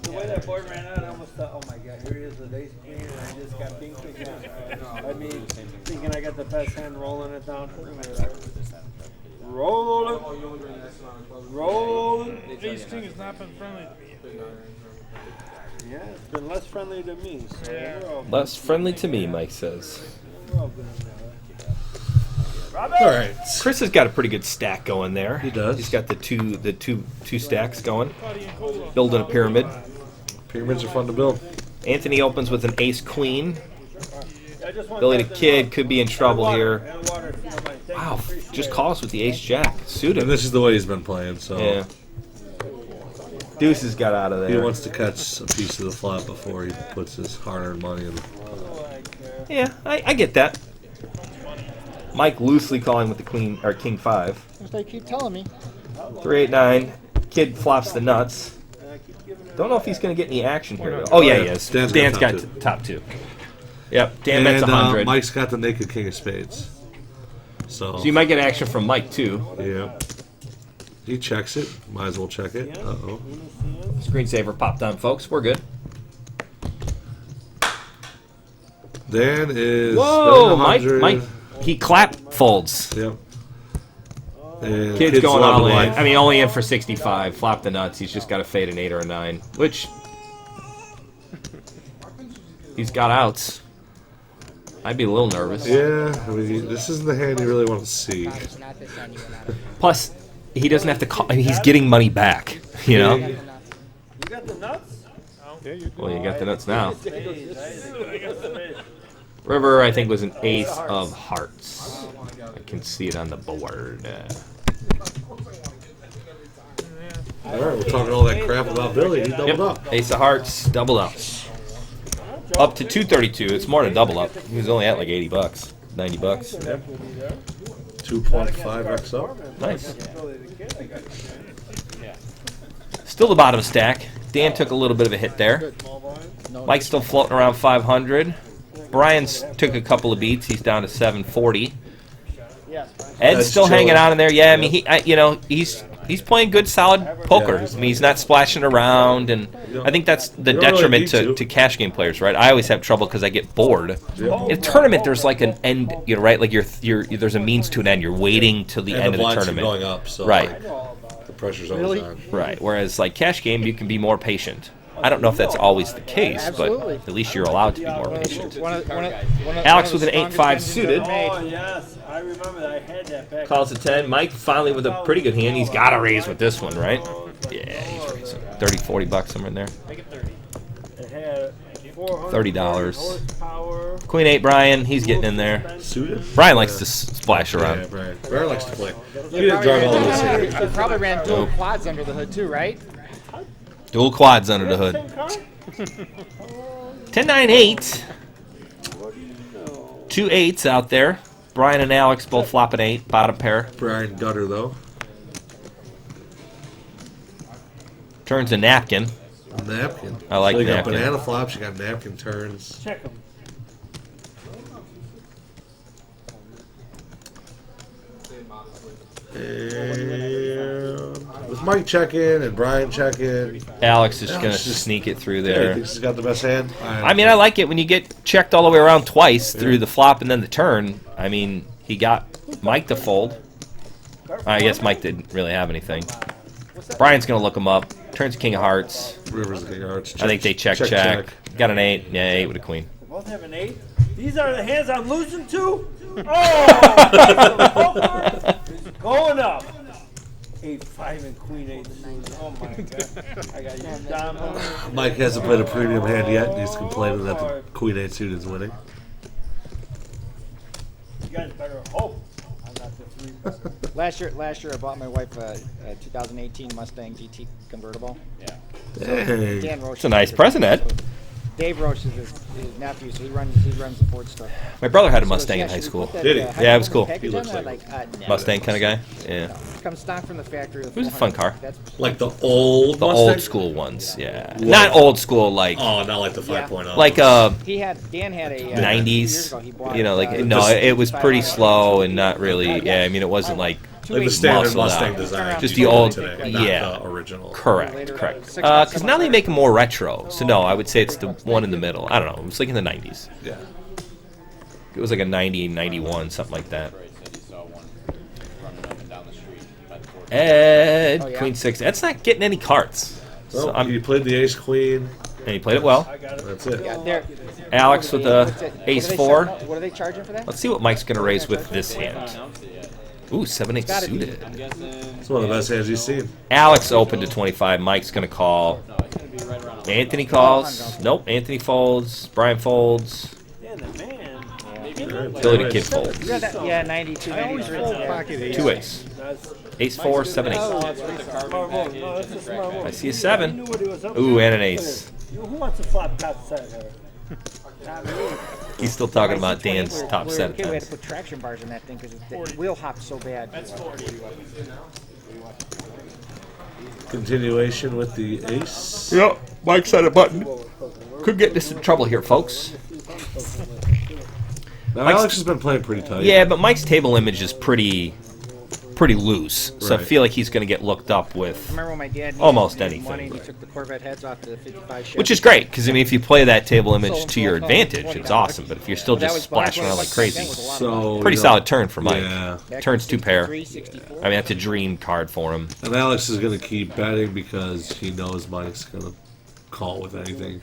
The way that board ran out, I almost thought, oh my god, here he is with ace queen, and I just got pink again. I mean, thinking I got the best hand rolling it down to the middle. Rolling. Rolling. Ace King has not been friendly to me. Yeah, it's been less friendly to me. So we're all good. Less friendly to me, Mike says. We're all good in there. All right. Chris has got a pretty good stack going there. He does. He's got the two stacks going. Building a pyramid. Pyramids are fun to build. Anthony opens with an ace queen. I just want Billy the that, Kid could be in trouble water, here. and water, if you don't mind. Thank you, Wow, appreciate just it. calls with the ace jack. Suited. And this is the way he's been playing, so Yeah. Deuces got out of he there. wants to catch a piece of the flop before he puts his hard-earned money in. Yeah, I get that. Mike loosely calling with the queen or king 5. As they keep telling me. 3-8-9. Kid flops the nuts. Don't know if he's going to get any action here though. Oh yeah, he is. Dan's Dan's got got top top 2. Yep, Dan bets And 100. Mike's got the naked king of spades. So you might get action from Mike too. Yeah. He checks it. Might as well check it. Uh-oh. Screensaver popped on, folks. We're good. Dan is Whoa, betting Mike! 100. He clap folds. Yep. And Kid's going all loving in. life. I mean, only in for 65. Flop the nuts. He's just got to fade an 8 or a 9, which he's got outs. I'd be a little nervous. Yeah, I mean, this isn't the hand you really want to see. Plus, he doesn't have to call. I mean, he's getting money back. You know. You got the nuts? Yeah, you do. Well, you got the nuts now. Hey, River, I think, was an ace of hearts. I can see it on the board. All right, we're talking all that crap about Billy. He doubled up. Ace of hearts, double up. Up to 232. It's more than double up. He was only at like $80, $90. 2.5x up. Nice. Still the bottom stack. Dan took a little bit of a hit there. Mike's still floating around 500. Brian's took a couple of beats. He's down to 740. Ed's still chilling. hanging on in there. Yeah, I mean, he's playing good, solid poker. Yeah. I mean, he's not splashing around, and I think that's the You don't really detriment need to. to cash game players, right? I always have trouble because I get bored. In a tournament, there's like an end, you know, right? Like there's a means to an end. You're waiting till the And end the of the blinds keep tournament. going up, so Right. the pressure's always on. Right. Whereas like cash game, you can be more patient. I don't know if that's always the case, Absolutely. but at least you're allowed to be more patient. One of Alex the with an strongest 8-5 engines suited. ever made. Oh, yes. I remember that. I had that back. Calls a 10. Mike finally with a pretty good hand. He's got to raise with this one, right? Yeah, he's raising. 30, 40 bucks somewhere in there. It had 400 $30. horsepower. Queen 8, Brian. He's getting in there. Suited? Brian likes to splash around. Yeah, Brian likes to play. He didn't drive all this here. You probably ran dual quads under the hood too, right? Dual quads under the hood. 10-9-8. 2 8s out there. Brian and Alex both flopping 8. Bottom pair. Brian gutter, though. Turns a napkin. Napkin. I like so you napkin. got banana flops, you got napkin turns. Check them. And with Mike checking and Brian checking, Alex is going to Alex just- sneak it through he there. thinks he's got the best hand. I mean, I like it when you get checked all the way around twice through the flop and then the turn. I mean, he got Mike to fold. I guess Mike didn't really have anything. Brian's going to look him up. Turns king of hearts. River's the king of hearts. I think they check. Got an 8. Yeah, 8 with a queen. They both have an 8. These are the hands I'm losing to. Oh! It's going up. 8, 5, and queen 8. Oh my god. I got you down. Mike hasn't played a premium hand yet, and he's complaining that the queen 8 suit is winning. You guys better hope I'm not the 3. Last year I bought my wife a 2018 Mustang GT convertible. Yeah. Dang. Dan Roche. It's a nice present, Ed. Dave Roche is his nephew, so he runs the Ford store. My brother had a So Mustang yeah, in high should we school. put that, Did he? high Yeah, it was performance cool. package He on looks there? like no. Mustang kind of guy. Yeah. Comes stock from the factory. It was a fun car. That's Like the old The Mustang? old school ones, yeah. Not old school, like Oh, not like the Yeah. 5.0. like Dan had a 90s. He bought, You know, like the- no, it was pretty slow and not really. Yeah, I mean, it wasn't like like the standard muscled Mustang out. design. Just you the get old- today, yeah. not the original. correct. Because now they make them more retro. So no, I would say it's the one in the middle. I don't know. It was like in the 90s. Yeah. It was like a 90, 91, something like that. Said he saw one running up and down the street by the Ford. Ed, Oh, yeah. Queen 6. That's not getting any cards. So Well, he played the ace queen. and he played it well. That's it. Yeah, they're, Alex with the ace 4. What are they charging for that? Let's see what Mike's going to raise with this hand. Announced it yet. Ooh, 7-8 gotta be. suited. I'm guessing. It's one of the best hands you've seen. Alex opened to 25. Mike's going to call. No, it's gonna be right around. Anthony calls. Nope. Anthony folds. Brian folds. Man, the man. Billy the Kid folds. Yeah, 92, I always 93. fold Yeah. pocket ace. 2 ace. That's Ace 4, 7 Oh, 8. that's the carbon smart move. package No, that's a and smart move. I see a He 7. knew what he was up Ooh, to. and an ace. Who wants to flop top set here? Not me. He's still talking about Dan's top We were set a kid, we had to attempts. put traction bars in that thing because the wheel hopped so bad. Continuation with the ace. Yep. Mike's on a button. Could get us in trouble here, folks. Now, Mike's- Alex has been playing pretty tight. Yeah, but Mike's table image is pretty loose. So I Right. feel like he's going to get looked up with. I remember when my dad needed Almost needed anything, money and he but- took the Corvette heads off the 55 Chevy. Which is great, because I mean, if you play that table image to your advantage, it's awesome. But if you're still just splashing around like crazy, So pretty you know, solid turn for Mike. Yeah. Turns 2 pair. 64. I mean, that's a dream card for him. And Alex is going to keep betting because he knows Mike's going to call with anything.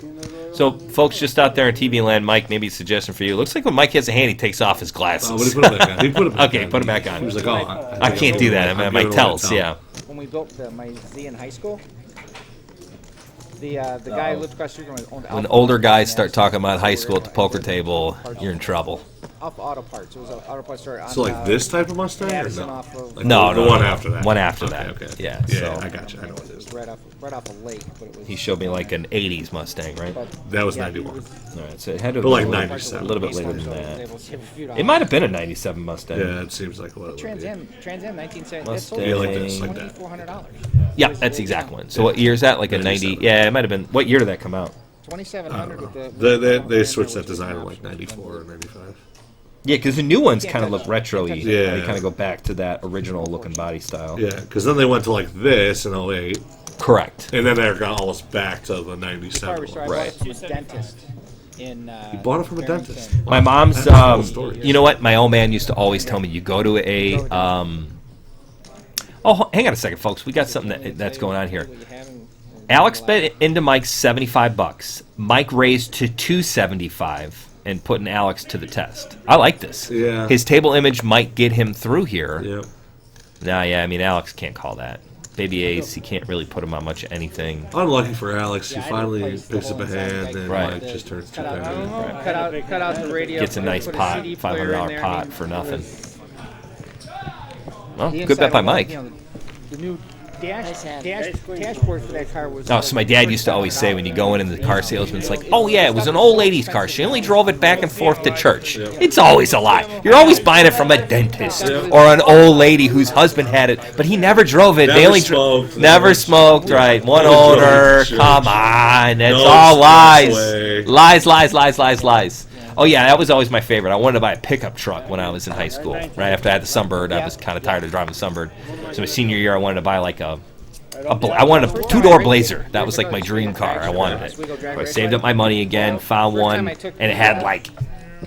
So, folks just out there in TV land, Mike, maybe a suggestion for you. Looks like when Mike has a hand, he takes off his glasses. Oh, but he put it back on. He put it back Okay, on. put it back on. He was like, oh, I can't do that. I Mike tells, yeah. When we built my Z in high school, the guy who lived across the street from me owned When Alpha older Auto guys Parts, start and talking about high we school at the were- poker table, you're in trouble. Alpha Auto Parts. It was an auto parts store on So like this type of Mustang? Or Madison no? off of Like No, the no, one no. after that. One after Okay, that. Okay. Yeah, Yeah, so- I got you. I know what it is. right off a lake, but it was. He showed me like an 80s Mustang, right? But, That was yeah, 91. he was- All right, so it had to have But like been a little- 97. a little bit later so than he was that. able to save a few It might have been a 97 Mustang. Yeah, it seems like what it would Trans be. Am 1970. Mustang. Yeah, like this, like that. $2,400. Yeah, that's the exact one. So what year is that? Like a 90? 97. Yeah, it might have been. What year did that come out? 2,700 with the. They switched that design in like 94 or 95. Yeah, because the new ones kind of look retro-y. Yeah. They kind of go back to that original looking body style. Yeah, because then they went to like this in 08, Correct. and then they got almost back to the Car 97 restore. one. I bought Right. it from a dentist in. You bought it from a Barrington. dentist? My mom's, That's a cool story. you know what? My old man used to always tell me, you go to a, oh, hang on a second, folks. We got something that's going on here. What you have and Alex bet into Mike 75 bucks. Mike raised to 275 and putting Alex to the test. I like this. Yeah. His table image might get him through here. Yep. Nah, yeah, I mean, Alex can't call that. Baby ace, he can't really put him on much anything. Unlucky for Alex. He finally picks up a hand, and Right. Mike just turns two Cut pair. out the radio. Gets a nice put pot, CD player in $500 there, pot and for nothing. The Well, good inside bet by window, Mike. you know, the new dashboard for that car was. Oh, so my dad used to always say when you go in and the car salesman's like, oh yeah, it was an old lady's car. She only drove it back and forth to church. It's always a lie. You're always buying it from a dentist or an old lady whose husband had it, but he never drove it. They only smoked. never smoked, right? One Never drove owner. to church. Come on. It's No all lies. expressway. Lies. Oh yeah, that was always my favorite. I wanted to buy a pickup truck when I was in high school. Right after I had the Sunbird, I was kind of tired of driving the Sunbird. So my senior year, I wanted to buy like I wanted a two-door Blazer. That was like my dream car. I wanted it. So I saved up my money again, found one, and it had like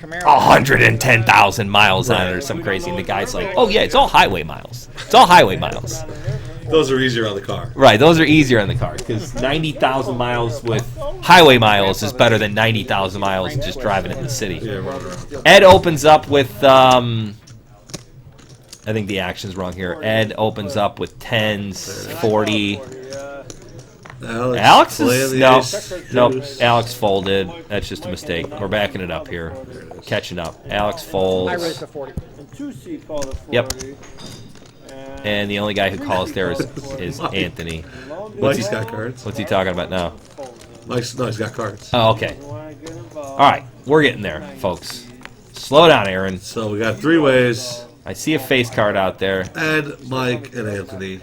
110,000 miles on it or something crazy. And the guy's like, "Oh yeah, it's all highway miles. It's all highway miles." Those are easier on the car. Right, those are easier on the car because 90,000 miles with highway miles is better than 90,000 miles just driving in the city. Yeah, run around. Ed opens up with I think the action's wrong here. Ed opens up with 10s, 40. Alex is no. Alex folded. That's just a mistake. We're backing it up here, catching up. Alex folds. I raised to 40. And 2C called a 40. Yep. And the only guy who calls there is Anthony. Mike's got cards. What's he talking about now? He's got cards. Oh, okay. All right, we're getting there, folks. Slow down, Aaron. So we got three ways. I see a face card out there. Ed, Mike, and Anthony.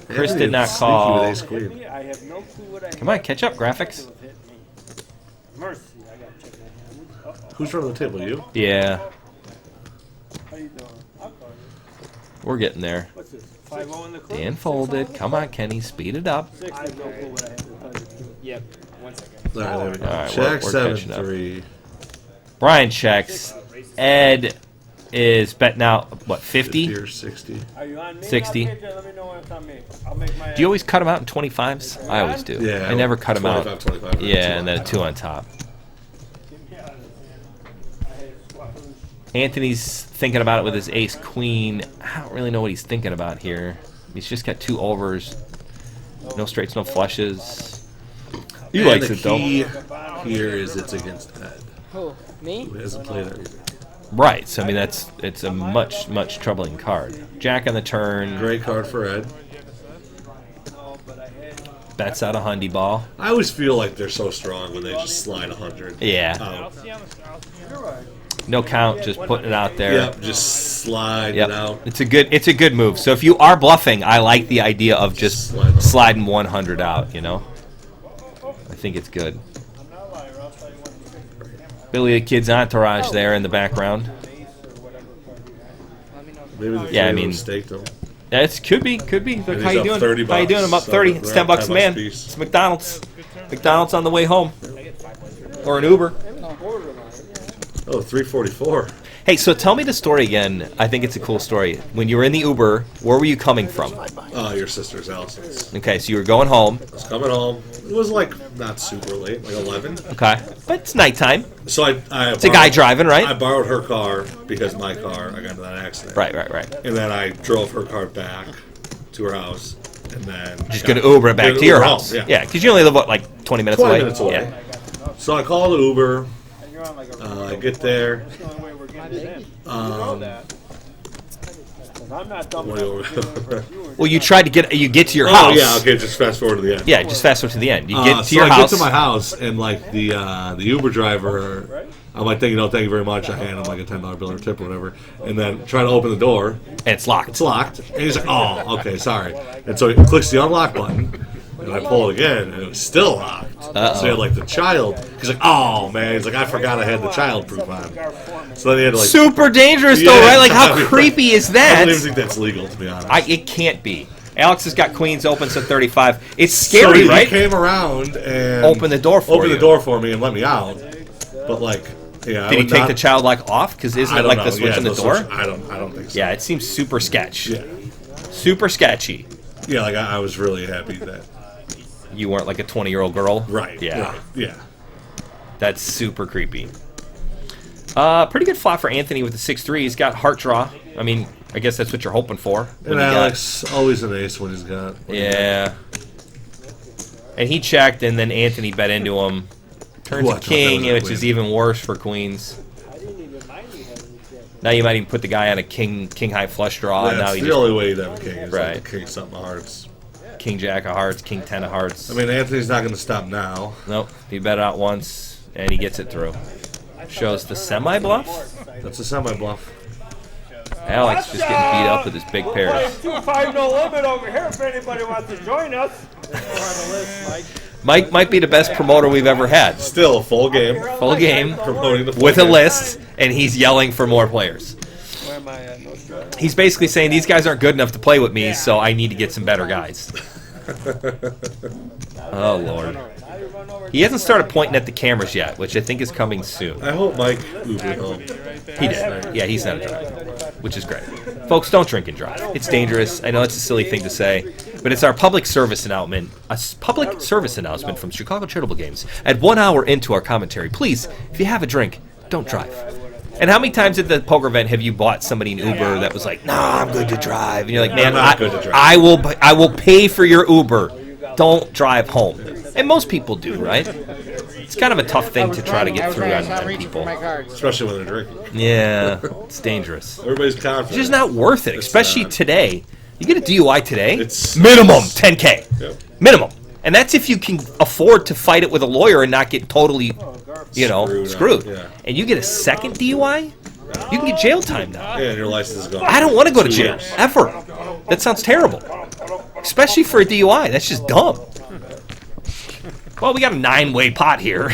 Chris Anthony did not is call. sneaky with ace queen. I have no clue what I Come on, catch up, graphics. Mercy, I gotta check my hand. Who's running the table? You? Yeah, How you doing? I'll call you. we're getting there. What's this? 5-0 in the clip? Dan folded. Come on, Kenny, speed it up. I have no clue what I have to tell you. Yep. 1 second. All right, there we go. All right, Check we're catching up. 7-3. Brian checks. Ed is betting out, what, 50? 50 or 60. Are you on me? 60. Let me know when it's on me. I'll make my. Do you always cut them out in 25s? I always do. Yeah. I never cut them out. 25. Yeah, and then a 2 on top. Anthony's thinking about it with his ace queen. I don't really know what he's thinking about here. He's just got 2 overs. No straights, no flushes. He And likes the it, though. key here is it's against Ed, Who? Me? who hasn't played everything. Right, so I mean, it's a much troubling card. Jack on the turn. Great card for Ed. Bets out a hundy ball. I always feel like they're so strong when they just slide 100. Yeah. Out. No count, just putting it out there. Yep, just slide it out. It's a good move. So if you are bluffing, I like the idea of just sliding 100 out, you know? I think it's good. Billy the Kid's entourage there in the background. Maybe the Yeah, I three mean- would stake them. That's could be. Look, And how he's you up doing? 30 How you doing? I'm up bucks, 30. so It's we're 10 at bucks a 10 man. bucks apiece. It's McDonald's. McDonald's on the way home. Or an Uber. Oh, 344. Hey, so tell me the story again. I think it's a cool story. When you were in the Uber, where were you coming from? Your sister's Allison's. Okay, so you were going home. I was coming home. It was like not super late, like 11. Okay, but it's nighttime. So It's a guy driving, right? I borrowed her car because my car, I got into that accident. Right. And then I drove her car back to her house, and then Just gonna Uber it back to your house. Yeah. Yeah, because you only live, what, like 20 minutes 20 away? minutes away. Yeah. So I call the Uber. I get there. I'm not dumb What do enough you- to get one for you. Well, you tried to get to your Oh house. yeah, okay. Just fast forward to the end. Yeah, just fast forward to the end. You get to So your I house. get to my house, and like the Uber driver, I'm like, thank you very much. I hand him like a $10 bill or tip or whatever, and then try to open the door. And it's locked. It's locked, and he's like, oh, okay, sorry. And so he clicks the unlock button, and I pull it again, and it was still locked. Uh-oh. So he had like the child. He's like, oh man. He's like, I forgot I had the child proof on. So then he had to like. Super dangerous, though, Yeah, right? Like, how I mean, creepy is I that? don't even think that's legal, to be honest. It can't be. Alex has got queens open to 35. It's So scary, he right? came around and Opened the door for opened you. the door for me and let me out. But like, yeah. Did he take the child lock off? Because isn't I it don't like know. the switch Yeah, in the no door? switch. I don't think so. Yeah, it seems super sketch. Yeah. Super sketchy. Yeah, like I was really happy that you weren't like a 20-year-old girl. Right. Yeah. Right. Yeah. That's super creepy. Pretty good flop for Anthony with the 6-3. He's got heart draw. I mean, I guess that's what you're hoping for. And Alex, always an ace when he's got. Yeah. And he checked, and then Anthony bet into him. Turns a king, which is even worse for queens. Now you might even put the guy on a king high flush draw. That's now the only way you'd have a king is right. like king something of hearts. King jack of hearts, king 10 of hearts. I mean, Anthony's not going to stop now. Nope. He bet it out once, and he gets it through. Shows the semi-bluff. That's a semi-bluff. Alex just getting beat up with his big pairs. 2-5 no limit over here if anybody wants to join us. Mike might be the best promoter we've ever had. Still a full game. Full game Promoting the full with a game. list, and he's yelling for more players. Where am I at? No stress. He's basically saying these guys aren't good enough to play with me, so I need to get some better guys. Oh, Lord. He hasn't started pointing at the cameras yet, which I think is coming soon. I hope Mike Ubered home. He did. Yeah, he's not a driver, which is great. Folks, don't drink and drive. It's dangerous. I know it's a silly thing to say, but it's our public service announcement, public service announcement from Chicago Charitable Games. At 1 hour into our commentary, please, if you have a drink, don't drive. And how many times at the poker event have you bought somebody an Uber that was like, "Nah, I'm good to drive," and you're like, "Man, I will pay for your Uber. Don't drive home." And most people do, right? It's kind of a tough thing to try to get through on people. Especially when they're drinking. Yeah, it's dangerous. Everybody's confident. It's just not worth it, especially today. You get a DUI today, It's minimum 10K. Yep. Minimum. And that's if you can afford to fight it with a lawyer and not get totally, screwed. Yeah. And you get a second DUI, you can get jail time now. Yeah, and your license is gone. I don't want to go to 2 jail, years. ever. That sounds terrible. Especially for a DUI. That's just dumb. Well, we got a 9-way pot here.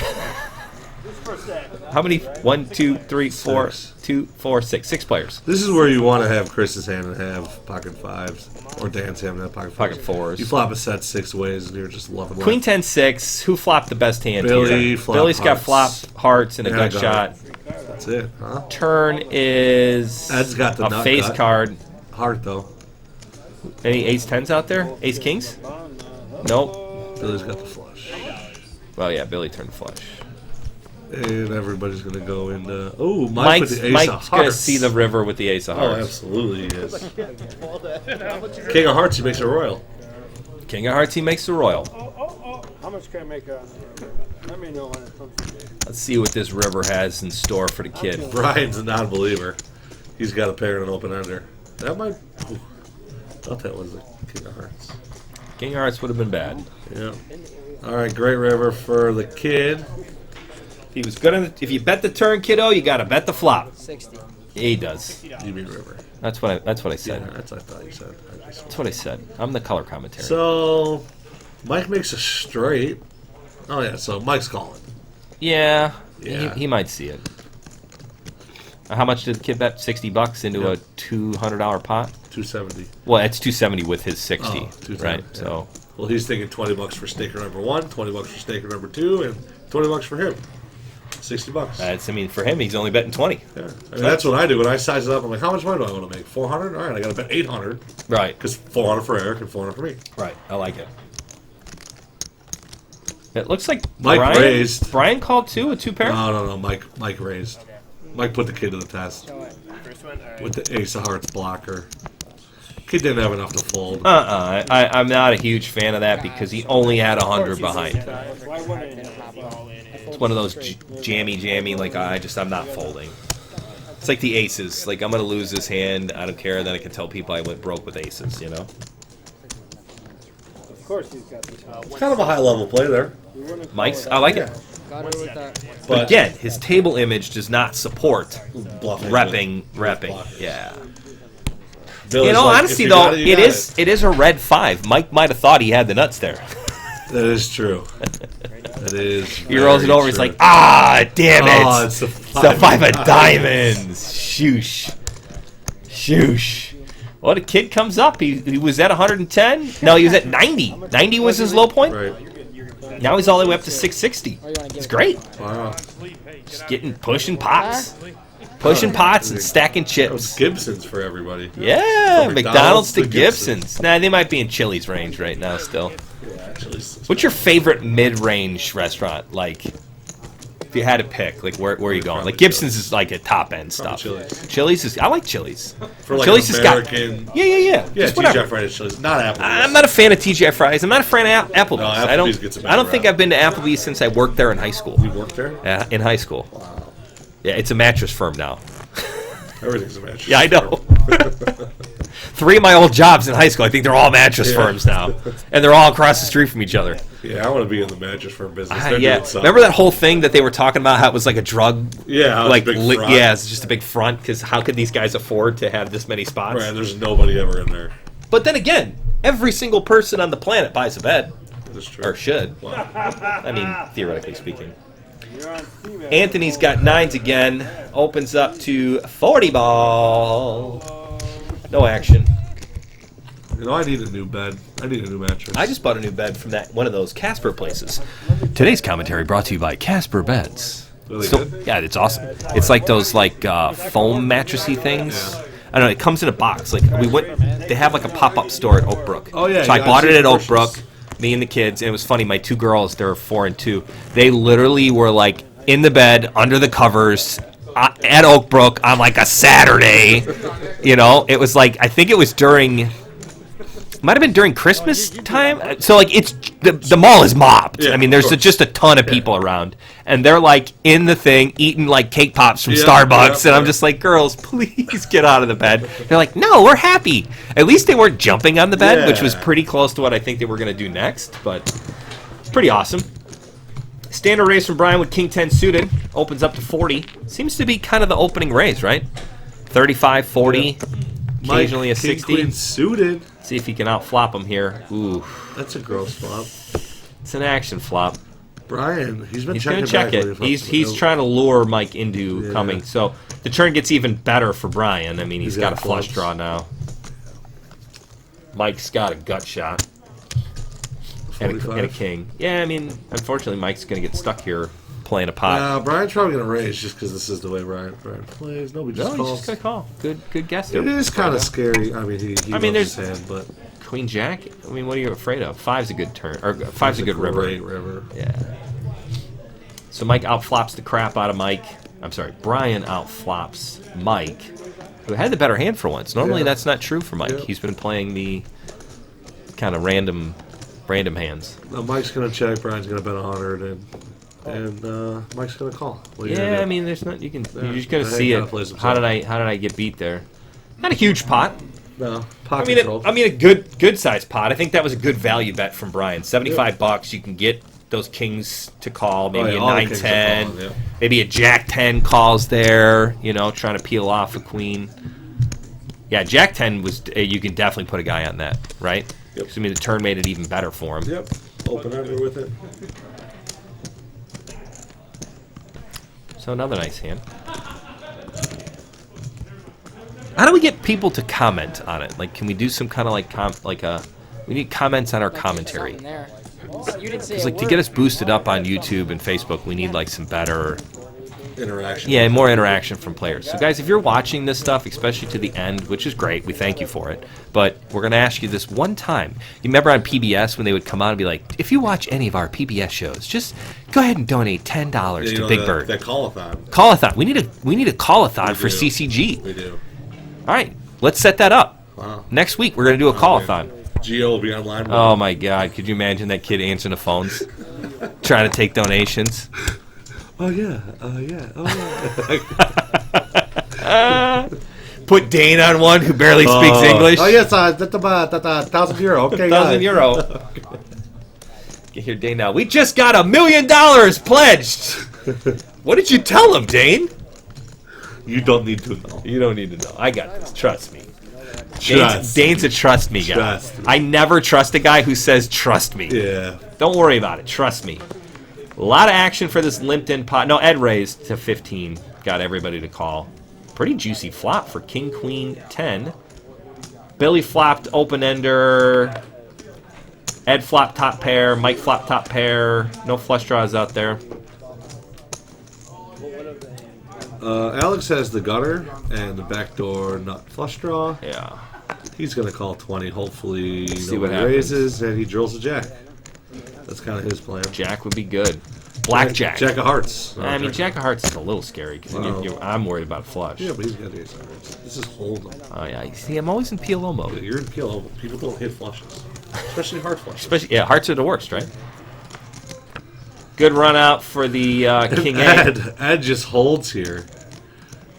How many? 1, 2, 3, 4, 2, 4, 6. 6 players. This is where you want to have Chris's hand and have pocket fives. Or Dan's hand and have pocket fours. Pocket fours. You flop a set 6 ways and you're just loving Queen life. 10 6. Who flopped the best hand? Billy here? flopped Billy's got hearts. flop hearts and a And gut a shot. That's it, huh? Turn is Ed's got the a nut face gut. card. Heart, though. Any ace 10s out there? Ace kings? Nope. Billy's got the flush. Well, yeah, Billy turned flush. And everybody's going to go into... Oh, Mike with the ace of Mike's going to hearts. see the river with the ace of Oh, hearts. absolutely he is. King of hearts, he makes it royal. King of hearts, he makes the royal. How much can I make on Let me know when it comes to me. Let's see what this river has in store for the kid. Brian's a non-believer. He's got a pair and an open ender. That might... Ooh, I thought that was the King of hearts. King of hearts would have been bad. Yeah. All right, great river for the kid. If he was good on if you bet the turn, kiddo, you got to bet the flop. 60. Yeah, he does. You mean river. That's what I said. Yeah, that's what I thought you said. That's what I said. I'm the color commentary. So, Mike makes a straight. Oh, yeah, so Mike's calling. Yeah, Yeah. He might see it. How much did the kid bet? $60 into a $200 pot? 270. Well, it's $270 with his 60, Oh, 270, right? yeah. So Well, he's thinking $20 for staker number 1, $20 for staker number 2, and $20 for him. $60. that's. I mean, for him, he's only betting 20. Yeah. I mean, that's what I do when I size it up. I'm like, how much money do I want to make? 400? All right, I got to bet 800 Right. because 400 for Eric and 400 for me. Right. I like it. It looks like Mike Brian, raised. Brian called too, a 2-pair. No. Mike raised. Mike put the kid to the test with the ace of hearts blocker. Kid didn't have enough to fold. I'm not a huge fan of that because he only had 100 behind. Why wouldn't it? It's one of those jammy, like I'm not folding. It's like the aces. Like, I'm going to lose this hand. I don't care. Then I can tell people I went broke with aces, you know? Of course he's got this. It's kind of a high level play there. Mike's, I like it. Got it with that. But again, his table image does not support Bluffing. repping. Yeah. Billy's You know, like, honestly if you though, got it, you got it is a red 5. Mike might have thought he had the nuts there. That is true. That is. He rolls it very over. He's true. like, damn it! Oh, it's the It's the 5 of diamonds. Shoosh. Well, the kid comes up. He was at 110. No, he was at 90. 90 was his low point. Right. Now he's all the way up to 660. It's great. Wow. Just pushing pots. Pushing pots and stacking That was chips. Gibson's for everybody. Yeah, From McDonald's to to Gibson's. Nah, they might be in Chili's range right now still. Chili's. What's your favorite mid-range restaurant? Like, if you had to pick, like where are you going? Like Gibson's is like a top end stuff. Chili's. Chili's is I like Chili's. For like Chili's American. has got yeah. Yeah, Just whatever. TGI Fridays Chili's, not Applebee's. I'm not a fan of TGI Fridays. I'm not a fan of Applebee's. No, I don't. Applebee's gets a bad I don't think rap. I've been to Applebee's since I worked there in high school. You worked there? Yeah, in high school. Wow. Yeah, it's a mattress firm now. Everything's a mattress. Yeah, I know. 3 of my old jobs in high school, I think they're all mattress firms now, and they're all across the street from each other. Yeah, I want to be in the mattress firm business. They're Yeah, doing something. remember that whole thing that they were talking about? How it was like a drug. Yeah, how it's like a big front. yeah, it's just a big front. Because how could these guys afford to have this many spots? Right, there's nobody ever in there. But then again, every single person on the planet buys a bed, That's true. or should. Wow. I mean, theoretically speaking. You're on steam, man. Anthony's got 9s again. Opens up to 40 ball. No action. You know, I need a new bed. I need a new mattress. I just bought a new bed from one of those Casper places. Today's commentary brought to you by Casper Beds. Really So, good? yeah, it's awesome. It's like those foam mattressy things. Yeah. I don't know. It comes in a box. Like we went. They have like a pop-up store at Oak Brook. Oh, yeah, So I yeah, bought I've it seen at Oak commercials. Brook. Me and the kids, and it was funny. My 2 girls, they're 4 and 2. They literally were like in the bed under the covers at Oak Brook on like a Saturday. You know, it was like I think it was during. Might have been during Christmas time. So like it's the mall is mobbed. Yeah, I mean, there's of course. just a ton of people around, and they're like in the thing eating like cake pops from Yeah, Starbucks, yeah, and I'm yeah. just like, girls, please get out of the bed. They're like, no, we're happy. At least they weren't jumping on the bed, which was Yeah. pretty close to what I think they were gonna do next, but pretty awesome. Standard raise from Brian with King 10 suited opens up to 40. Seems to be kind of the opening raise, right? 35, 40, occasionally a King 60. Queen suited. See if he can outflop him here. Ooh, That's a gross flop. it's an action flop. Brian, he's been He's checking going to check back it. lately. He's trying to lure Mike into Yeah. coming. So the turn gets even better for Brian. I mean, he's He's got a got flush clubs. draw now. Mike's got a gut shot and a 45. king. Yeah, I mean, unfortunately, Mike's going to get stuck here playing a pot. Brian's probably going to raise just because this is the way Brian plays. Nobody just No, he's calls. just going to call. Good guess there. It is kind of scary. I mean, he I mean, loves his there's- hand, but Queen Jack. I mean, what are you afraid of? 5's a good turn, or 5's a good river. great river. Yeah. So Mike outflops the crap out of Mike. I'm sorry, Brian outflops Mike, who had the better hand for once. Normally Yeah. that's not true for Mike. Yeah. He's been playing the kind of random hands. Now Mike's going to check. Brian's going to bet 100, and Mike's going to call. What are you gonna Yeah, do? I mean, there's not. You're Yeah. just gonna The see hand it. kinda plays How did himself. I get beat there? Not a huge pot. No, I pocket mean, control. a good sized pot. I think that was a good value bet from Brian. $75. You can get those kings to call. Maybe yeah, a all the 9 kings are 10. calling, yeah. Maybe a Jack 10 calls there. You know, trying to peel off a queen. Yeah, Jack 10 was. You can definitely put a guy on that, right? Yep. 'Cause, I mean, the turn made it even better for him. Yep. Open under with it. So another nice hand. How do we get people to comment on it? Like, can we do some kind of like we need comments on our commentary. Something there. You didn't say Because a like to word. get us boosted up on YouTube and Facebook, we need like some better, Interaction. yeah, more interaction from players. So guys, if you're watching this stuff, especially to the end, which is great, we thank you for it. But we're gonna ask you this one time. You remember on PBS when they would come on and be like, if you watch any of our PBS shows, just go ahead and donate $10 Yeah, you to know, Big Bird. That call-a-thon. Call-a-thon. We need a call-a-thon for do. CCG. We do. All right, let's set that up. Wow. Next week we're gonna do a call-a-thon. Gio will be online. with Oh him. my God! Could you imagine that kid answering the phones, trying to take donations? Oh yeah. Yeah. Oh yeah. Put Dane on one who barely speaks English. Oh yes. That's about €1,000. Okay. €1,000. Get here, Dane. Now we just got $1 million pledged. What did you tell him, Dane? You don't need to know. You don't need to know. I got this. Trust me. Trust. Dane's a trust me guy. Trust me. I never trust a guy who says trust me. Yeah. Don't worry about it. Trust me. A lot of action for this limped-in pot. No, Ed raised to 15. Got everybody to call. Pretty juicy flop for King, Queen, 10. Billy flopped open-ender. Ed flopped top pair. Mike flopped top pair. No flush draws out there. Alex has the gutter and the backdoor nut flush draw. Yeah. He's gonna call 20. Hopefully See what nobody happens. raises and he drills a jack. That's kind of his plan. Jack would be good. Blackjack. Jack of hearts. I mean, Jack of Hearts is a little scary because I'm worried about flush. Yeah, but he's got the ace of hearts. This is hold'em. Oh yeah, see, I'm always in PLO mode. You're in PLO. People don't hit flushes, especially heart flushes. Especially, yeah, hearts are the worst, right? Good run out for the King Ed. 8. Ed just holds here.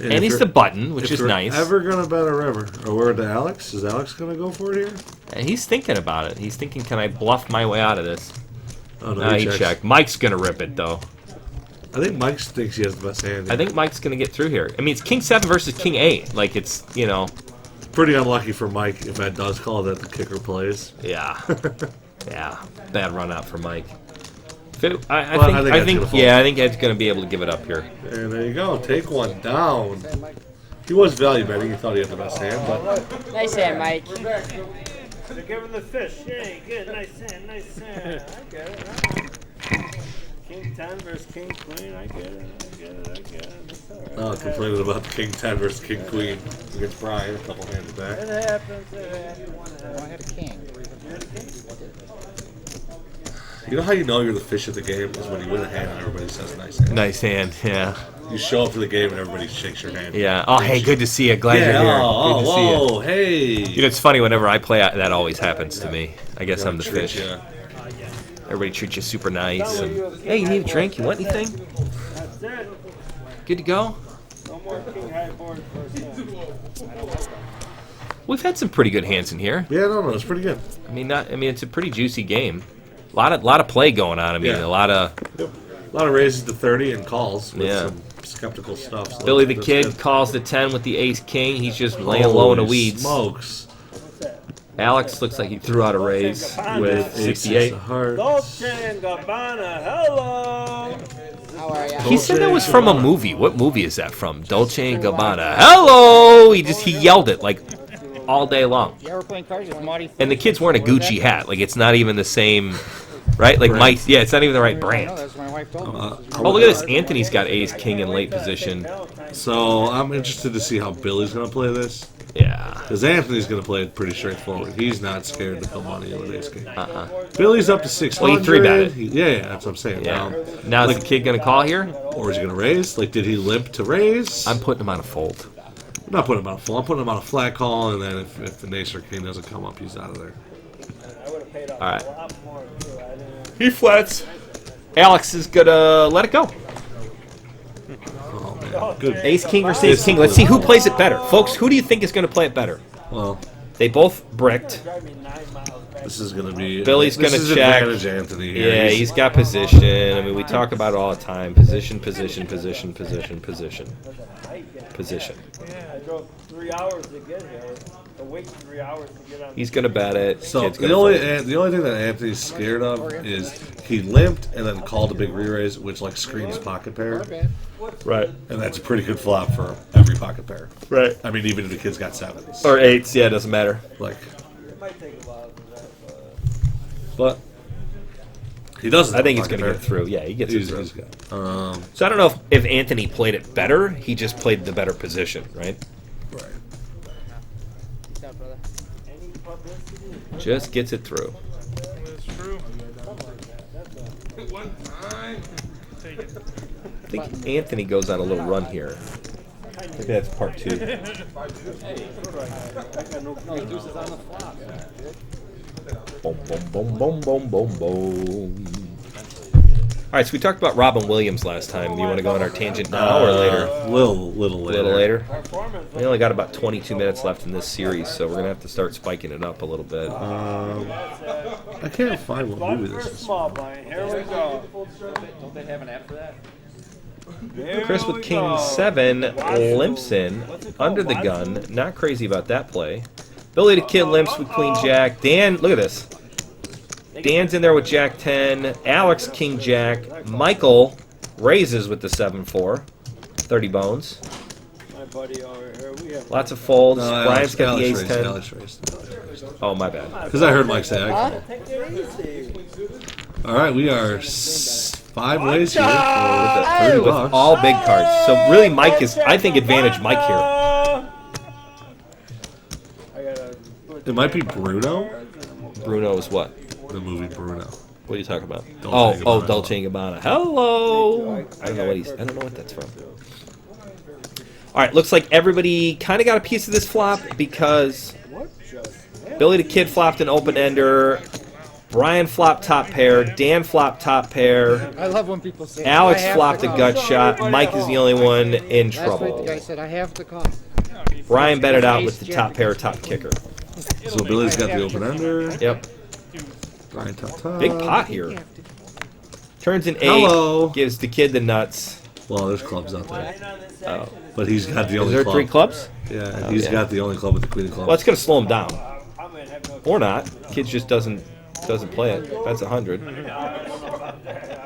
And he's the button, which is nice. Ever gonna bet a river? Or where to Alex? Is Alex gonna go for it here? And he's thinking about it. He's thinking, can I bluff my way out of this? Oh no, He checked. Mike's gonna rip it though. I think Mike thinks he has the best hand. I think Mike's gonna get through here. I mean, it's King 7 versus King 8. Like it's pretty unlucky for Mike if Ed does call that the kicker plays. Yeah, yeah, bad run out for Mike. I think Ed's gonna be able to give it up here. And there you go. Take one down. He was value betting. He thought he had the best hand, but Nice hand, Mike. They're giving the fish. Yay, good, nice hand, nice hand. I get it. King 10 versus King Queen. I get it. That's all right. oh, complaining about King 10 versus King Queen against Brian a couple hands back. It happens. It I had a king. You know how you know you're the fish of the game is when you win a hand and everybody says nice hand. Nice hand, yeah. You show up to the game and everybody shakes your hand. Yeah. Oh, hey, good to see you. Glad you're here. Good to see you. Whoa, hey. You know, it's funny. Whenever I play, that always happens to me. I guess I'm the Treat fish. ya. Everybody treats you super nice. And, hey, you need a drink? You want anything? That's it. Good to go? No more King High board first hand. We've had some pretty good hands in here. Yeah, no, it's pretty good. I mean, it's a pretty juicy game. A lot of play going on. I mean, Yeah. a lot of raises to 30 and calls with Yeah. some skeptical stuff. So Billy the that's Kid good. calls the 10 with the Ace King. He's just laying low in the Holy weeds. Smokes. Alex looks like he threw out a raise with 68. Dolce and Gabbana, hello. How are ya? He said that was from a movie. What movie is that from? Dolce and Gabbana. Hello! He yelled it like all day long. Yeah, we're playing cards with Marty. And the kid's wearing a Gucci hat. Like it's not even the same, right? Like Mike. Yeah, it's not even the right I know, brand. that's what my wife told me. Oh, look at this. Anthony's got Ace King in late position. So I'm interested to see how Billy's going to play this. Yeah. Because Anthony's going to play it pretty straightforward. He's not scared to put money in with Ace King. Billy's up to 600. Well, he three-betted. Yeah, that's what I'm saying. Yeah. Now is the kid gonna call here? Or is he going to raise? Like, did he limp to raise? I'm putting him on a fold. I'm not putting him on a full. I'm putting him on a flat call, and then if the Ace or King doesn't come up, he's out of there. All right. He flats. Alex is gonna let it go. Oh, man. Good. Ace King versus Ace King. Let's see who plays it better, folks. Who do you think is gonna play it better? Well, They both bricked. this is going to be... Billy's this gonna is check. advantage Anthony here. Yeah, he's got position. I mean, we talk about it all the time. Position, position, position, position, position, position. I drove 3 hours to get here. I waited 3 hours to get on. He's gonna bet it. So Kid's the gonna only fold. the only thing that Anthony's scared of is he limped and then called a big re-raise, which like screams pocket pair, Right. and that's a pretty good flop for every pocket pair. Right. I mean, even if the kid's got sevens, Or eights. Yeah, it doesn't matter. like, It might take a while for that, but he doesn't. I think he's pocket gonna pair. get through. Yeah, he gets it He's, through. he's good. So I don't know if Anthony played it better. He just played the better position, right? Right. What's up, brother? any publicity. Just gets it through. That's true. Take it. I think Anthony goes on a little run here. Maybe that's part 2. Boom, boom, boom, boom, boom, boom, boom. All right, so we talked about Robin Williams last time. Do you want to go on our tangent now or later? Little A later. little later. We only got about 22 minutes left in this series, so we're gonna have to start spiking it up a little bit. I can't find what One movie for this is. small blind. Here we go. Don't they have an app for that? Here Chris we with King go. 7 limps in under the gun. Not crazy about that play. Billy the Kid limps with Queen Jack. Dan, look at this. Dan's in there with Jack 10. Alex King Jack. Michael raises with the 7-4. 30 bones. My buddy over here. We have Lots of folds. No, Brian's got the Alex ace raised, 10. Alex raised. Oh, my bad. Because I heard Mike say, I call. take it easy. All right, we are 5 ways here for out! $30. All big cards. So really, Mike is, I think, advantage Mike here. I gotta put It might be Bruno. Bruno is what? The movie Bruno. What are you talking about? Dolce & Gabbana. Dolce & Gabbana. Hello. I don't know what that's from. All right, looks like everybody kind of got a piece of this flop because Billy the Kid flopped an open ender. Brian flopped top pair. Dan flopped top pair. I love when people say Alex I have flopped to a call. gut shot. Mike is the only one in Last week the trouble. guy said I have to call. Brian betted out with the top pair, top kicker. So Billy's got the open ender. Yep. Brian top. Big pot here. Turns an 8. Hello. Gives the kid the nuts. Well, there's clubs out there. Oh. But he's got the Is only there club. 3 clubs? Yeah, and Oh, he's yeah. got the only club with the queen of clubs. Well, it's going to slow him down. Or not. Kid just doesn't play it. That's 100.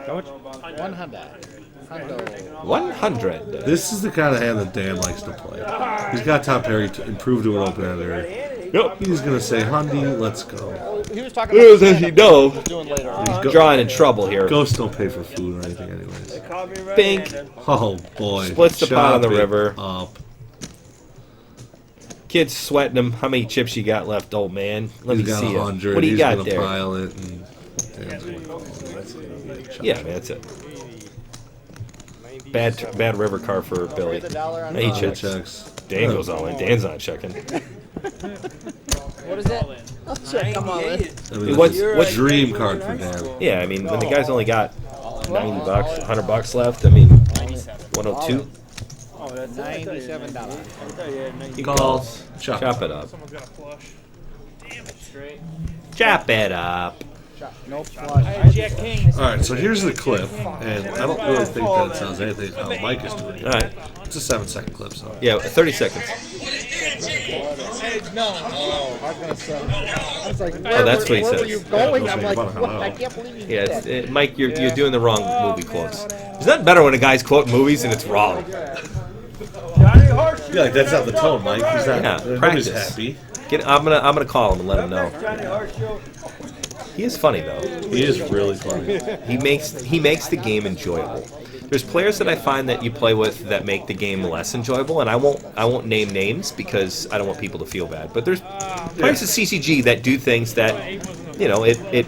How much? 100. This is the kind of hand that Dan likes to play. He's got top pair. He improved to an open ender. Yep. He's going to say, Hundy, let's go. He was talking about As you know, doing later. drawing in trouble here. Ghosts don't pay for food or anything anyways. Bink. Oh, boy. Splits the pot on the Chop it river. Up. Kid's sweating him. How many chips you got left, old man? Let He's me got see it. 100. What do you He's got gonna there? pile it. Yeah, man, that's it. Bad river card for Billy. He checks. Checks. Dan goes all in. Dan's not checking. What is it? Oh, shit, come on, man. I mean, What's- that's a what's- dream card for Dan. Yeah, I mean, when the guy's only got $90, $100 left, I mean, 102. Oh, that's $97. He Calls. calls. Chop. Chop it up. Someone's got a flush. Damn it. Straight. Chop it up. No flush. Jack King. All right, so here's the clip, and I don't really think that it sounds anything how Mike is doing it. All right. It's a 7-second clip, so. Yeah, 30 seconds. No. Oh, I was gonna say. I was like, Oh, that's what he where says. were you going? I'm like, Hello. what? I can't believe you Yeah, did that. Mike, you're doing the wrong movie quotes. There's nothing better when a guy's quoting movies and it's wrong. Yeah, like that's not the tone, Mike. He's not. Yeah, Nobody's practice. happy. I'm gonna call him and let him know. Johnny Horseshoe. He is funny though. He is really funny. He makes the game enjoyable. There's players that I find that you play with that make the game less enjoyable, and I won't name names because I don't want people to feel bad. But there's players at CCG that do things that, you know, it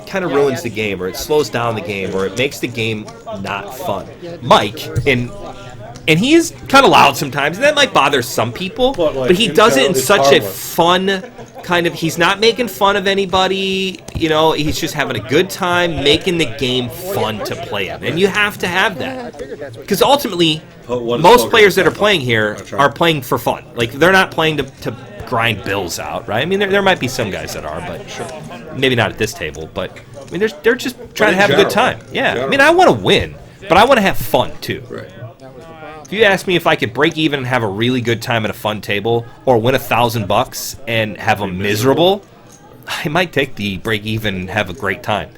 kind of ruins the game, or it slows down the game, or it makes the game not fun. Mike, and he is kind of loud sometimes, and that might bother some people, But, like, but he in does it in general, it's such a harmless. fun kind of, he's not making fun of anybody, you know, he's just having a good time making the game fun to play in. And you have to have that. Because ultimately, But what is most poker players that are about? playing here are playing for fun. Like, they're not playing to grind bills out, right? I mean, there might be some guys that are, but maybe not at this table. But, I mean, they're just trying to have a good time. Yeah, I mean, I want to win, but I want to have fun, too. Right. If you ask me if I could break even and have a really good time at a fun table, or win $1,000 and have a miserable, I might take the break even and have a great time.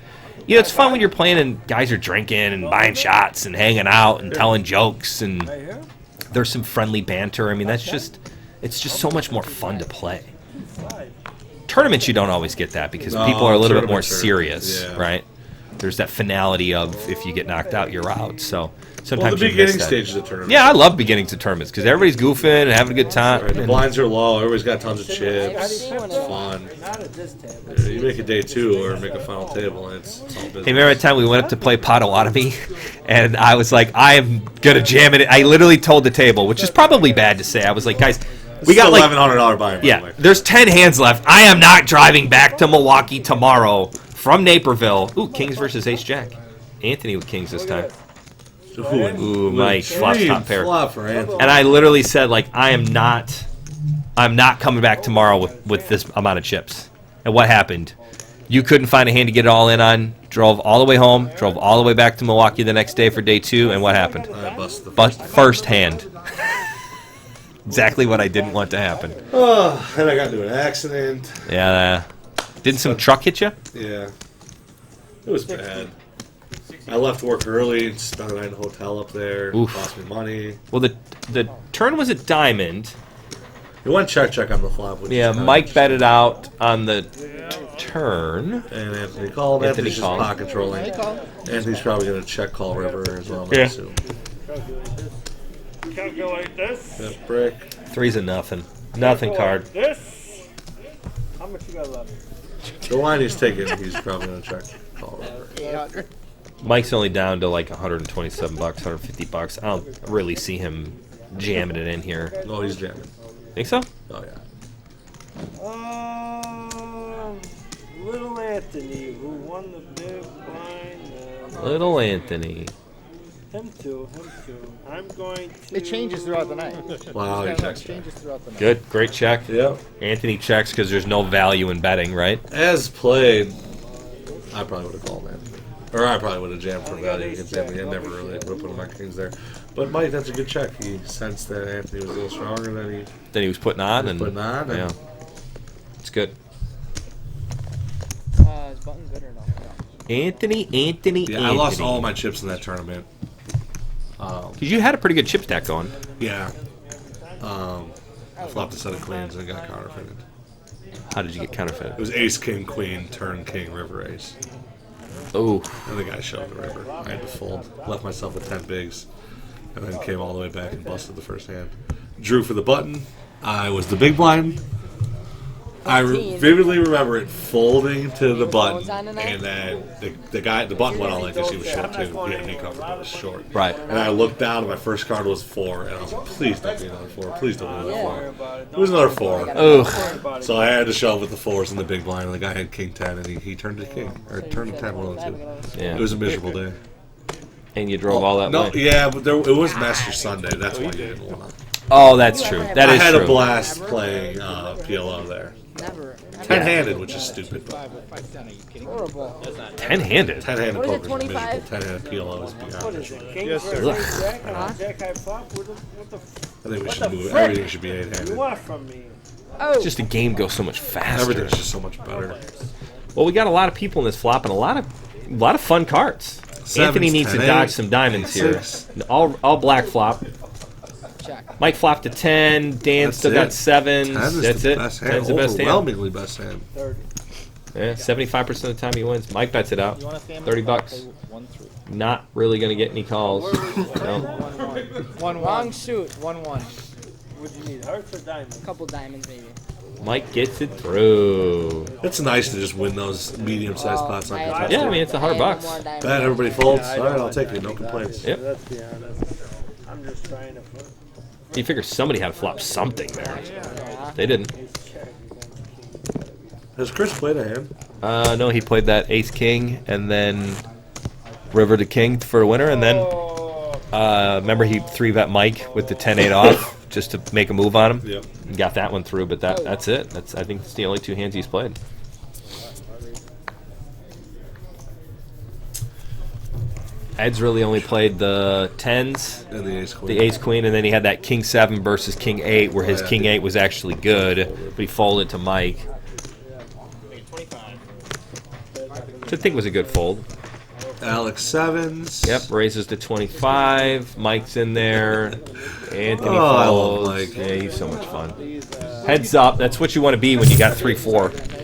You know, it's fun when you're playing and guys are drinking and buying shots and hanging out and telling jokes, and there's some friendly banter. I mean, it's just so much more fun to play. Tournaments, you don't always get that because people are a little bit more tournaments are- serious, yeah. right? There's that finality of if you get knocked out, you're out. So sometimes Well, the you miss beginning that. stage of the tournament. Yeah, I love beginnings of tournaments because everybody's goofing and having a good time. Right, the And- blinds are low. Everybody's got tons of chips. It's fun. Not at this table. You make a day 2 or make a final table, and it's all business. Hey, remember that time we went up to play Potawatomi, and I was like, I am gonna jam it. I literally told the table, which is probably bad to say. I was like, guys, we got like $1,100 buy. By the yeah, way. there's 10 hands left. I am not driving back to Milwaukee tomorrow from Naperville. Ooh, Kings versus Ace Jack. Anthony with Kings this time. Ooh, Mike, flops top pair. Flop for Anthony. And I literally said, like, I'm not coming back tomorrow with this amount of chips. And what happened? You couldn't find a hand to get it all in on. Drove all the way home. Drove all the way back to Milwaukee the next day for day 2. And what happened? I busted the But first hand. Exactly what I didn't want to happen. Oh, and I got into an accident. Yeah. Didn't some truck hit you? Yeah. It was bad. I left work early, spent the night in a hotel up there. Oof. Cost me money. Well, the turn was at diamond. It went check on the flop. Which Yeah, is Mike bet it out on the turn. And Anthony called. Anthony Anthony's just called. pot controlling. Anthony's probably going to check call river as well. Yeah. I assume. Calculate this. That brick. 3's a nothing. Nothing card. This. How much you got left? The line he's taking, he's probably going to check call river. 800. Mike's only down to like $127, $150. I don't really see him jamming it in here. No, he's jamming. Think so? Oh, yeah. Little Anthony, who won the big blind. Little Anthony. Him too. I'm going to. It changes throughout the night. Wow, he checks It changes throughout the night. Good, great check. Yep. Anthony checks because there's no value in betting, right? As played, I probably would have called Anthony. Or I probably would have jammed for value against Anthony. I never really would have put my kings there. But Mike, that's a good check. He sensed that Anthony was a little stronger than Then he was putting on, and yeah. it's good. Is Button good or no? Anthony. Yeah, I lost all my chips in that tournament. Because you had a pretty good chip stack going. Yeah. I flopped a set of queens and got counterfeited. How did you get counterfeited? It was ace, king, queen, turn, king, river, ace. Oh, And the guy showed the river. I had to fold. Left myself with 10 bigs. And then came all the way back and busted the first hand. Drew for the button. I was the big blind. I vividly remember it folding to the button, and then the button went on like this. He was short too. He had a knee cover, but it was short. right. And I looked down, and my first card was 4, and I was like, "Please don't be another 4. Please don't be another 4." It was another 4. Oh, So I had to shove with the 4s in the big blind, and the guy had king 10, and he turned to king or turned to 10. One of the two. yeah. It was a miserable day. And you drove all that No, way. yeah, but it was Master Sunday. That's why you didn't want to. Oh, that's true. That I is had true. a blast playing PLO there. Never. 10-handed, which is stupid. Horrible. 10-handed. 10-handed What is it, poker is 25? miserable. 10-handed PLO is beyond What is miserable. it? King Yes, versus sir. Jack and a Jack high flop? What the I think we What should the move. frick? Everything should be you 8-handed. want from me? Oh. Just the game goes so much faster. Everything's just so much better. Well, we got a lot of people in this flop and a lot of fun cards. Anthony needs to 10-8, dodge some diamonds here. 6. All black flop. Check. Mike flopped to 10. Dan That's still it. got 7s. 10 is That's the it. best hand. 10's the best hand. Overwhelmingly best hand. 30. Yeah, 75% of the time he wins. Mike bets it out. $30. 1-3. Not really going to get any calls. No. 1-1. Wrong suit. 1-1. What'd you need? Hearts or diamonds? Couple diamonds maybe. Mike gets it through. It's nice to just win those medium-sized pots like that. Yeah, I mean, it's $100. Bet everybody folds. All right, I'll take it. No complaints. Yep. Let's be honest. I'm just trying to put You figure somebody had to flop something there. They didn't. ace check against king. Has Chris played a hand? No, he played that ace king and then river to king for a winner, and then remember he 3-bet Mike with the 10-8 off just to make a move on him. Yep. He got that one through, but that's it. I think it's the only 2 hands he's played. Ed's really only played the 10s, And the ace queen. the ace queen, and then he had that king 7 versus king 8 where his yeah. king 8 was actually good, but he folded to Mike. Which I think was a good fold. Alex 7s. Yep, raises to 25. Mike's in there. Anthony I follows. love Mike. Yeah, he's so much fun. Heads up. That's what you want to be when you got 3-4.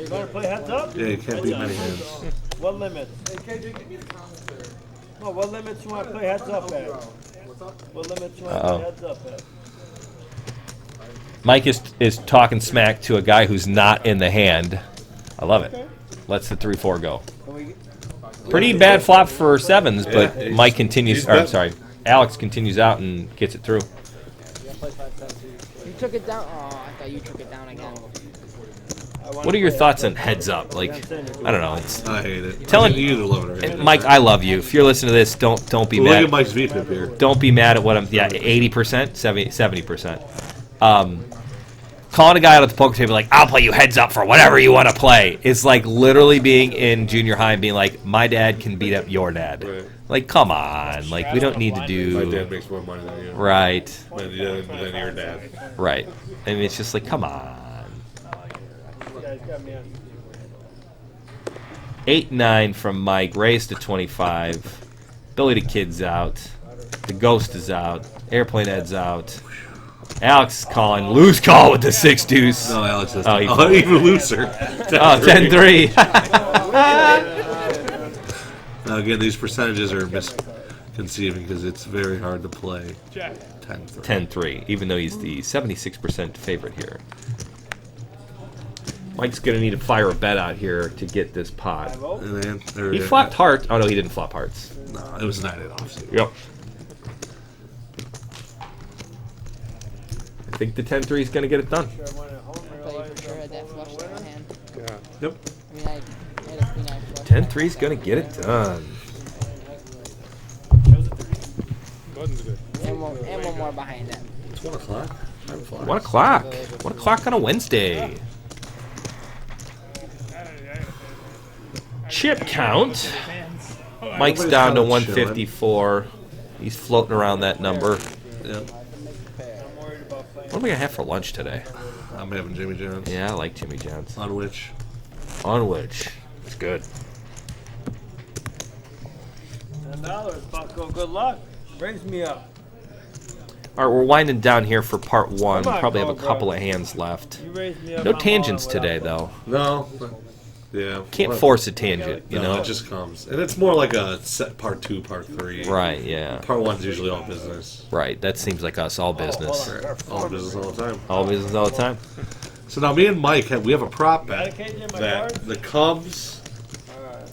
You want to play heads up? Yeah, you can't beat many hands. What limit? No, what limits you want to play heads up at? What limits you want to Uh-oh. play heads up at? Mike is talking smack to a guy who's not in the hand. I love it. Lets the 3-4 go. Pretty bad flop for 7s, but Yeah, Mike continues. he's Or I'm bet- sorry, Alex continues out and gets it through. You took it down. Oh, I thought you took it down again. What are your thoughts on heads up? Like, I don't know. It's, I hate it. Tell him- You either love it or hate it. Mike, I love you. If you're listening to this, don't be Look mad. at Mike's VPIP here. Don't be mad at what I'm. Yeah, 80%, 70%. Calling a guy out at the poker table like, "I'll play you heads up for whatever you want to play," is like literally being in junior high and being like, "My dad can beat up your dad." Right. Like, come on. Like, we don't need to My do. dad makes more money than you. Right. Than your dad. Right. I mean, it's just like, come on. You guys got me on. 8-9 from Mike. Raised to 25. Billy the Kid's out. The Ghost is out. Airplane Ed's out. Alex is calling. Lose call with the 6 deuce. No, Alex has Oh, he- even looser. Oh, 10-3. Now, again, these percentages are misconceiving because it's very hard to play 10-3. 10-3, even though he's the 76% favorite here. Mike's gonna need to fire a bet out here to get this pot. And then there He it is. flopped heart. Oh no, he didn't flop hearts. No, it was 9-8 off. Yep. I think the 10-3 is gonna get it done. I thought you for sure had that flush in my hand. Yep. I mean, I had a 3-9 flush. 10-3 is gonna get it done. And one more behind that. It's 1 o'clock. 1 o'clock. 1 o'clock on a Wednesday. Chip count. Mike's down to 154. He's floating around that number. Yep. What am I gonna have for lunch today? I'm having Jimmy John's. Yeah, I like Jimmy John's. On which? On which? It's good. $10, Bucko. Good luck. Raise me up. All right, we're winding down here for part one. Come on, Probably have a Cobra. couple of hands left. You raise me up. No I'm tangents all today, without though. No. Yeah. Can't Well, force a tangent, you no, know? it just comes. And it's more like a set part 2, part 3. Right, yeah. Part 1's usually all business. Right, that seems like us, all business. All business all the time. All business all the time. So now me and Mike, we have a prop bet Got a KJ in my that cards? the Cubs,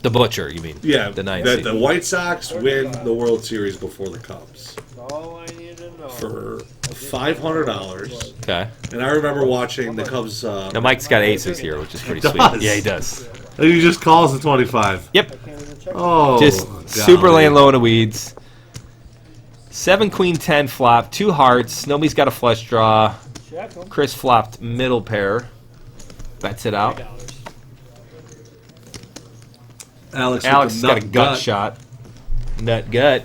The Butcher, you mean? yeah, The ninth that seed. the White Sox win the World Series before the Cubs All I need to know. for $500. Okay. And I remember watching the Cubs. Now, Mike's got aces here, which is pretty He sweet. does. Yeah, he does. And he just calls the 25. Yep. Oh, Just golly. super laying low in the weeds. 7 queen 10 flop, 2 hearts. Nobody's got a flush draw. Check 'em. Chris flopped middle pair. Bets it out. Alex Alex with has the got a nut gut shot. Nut gut.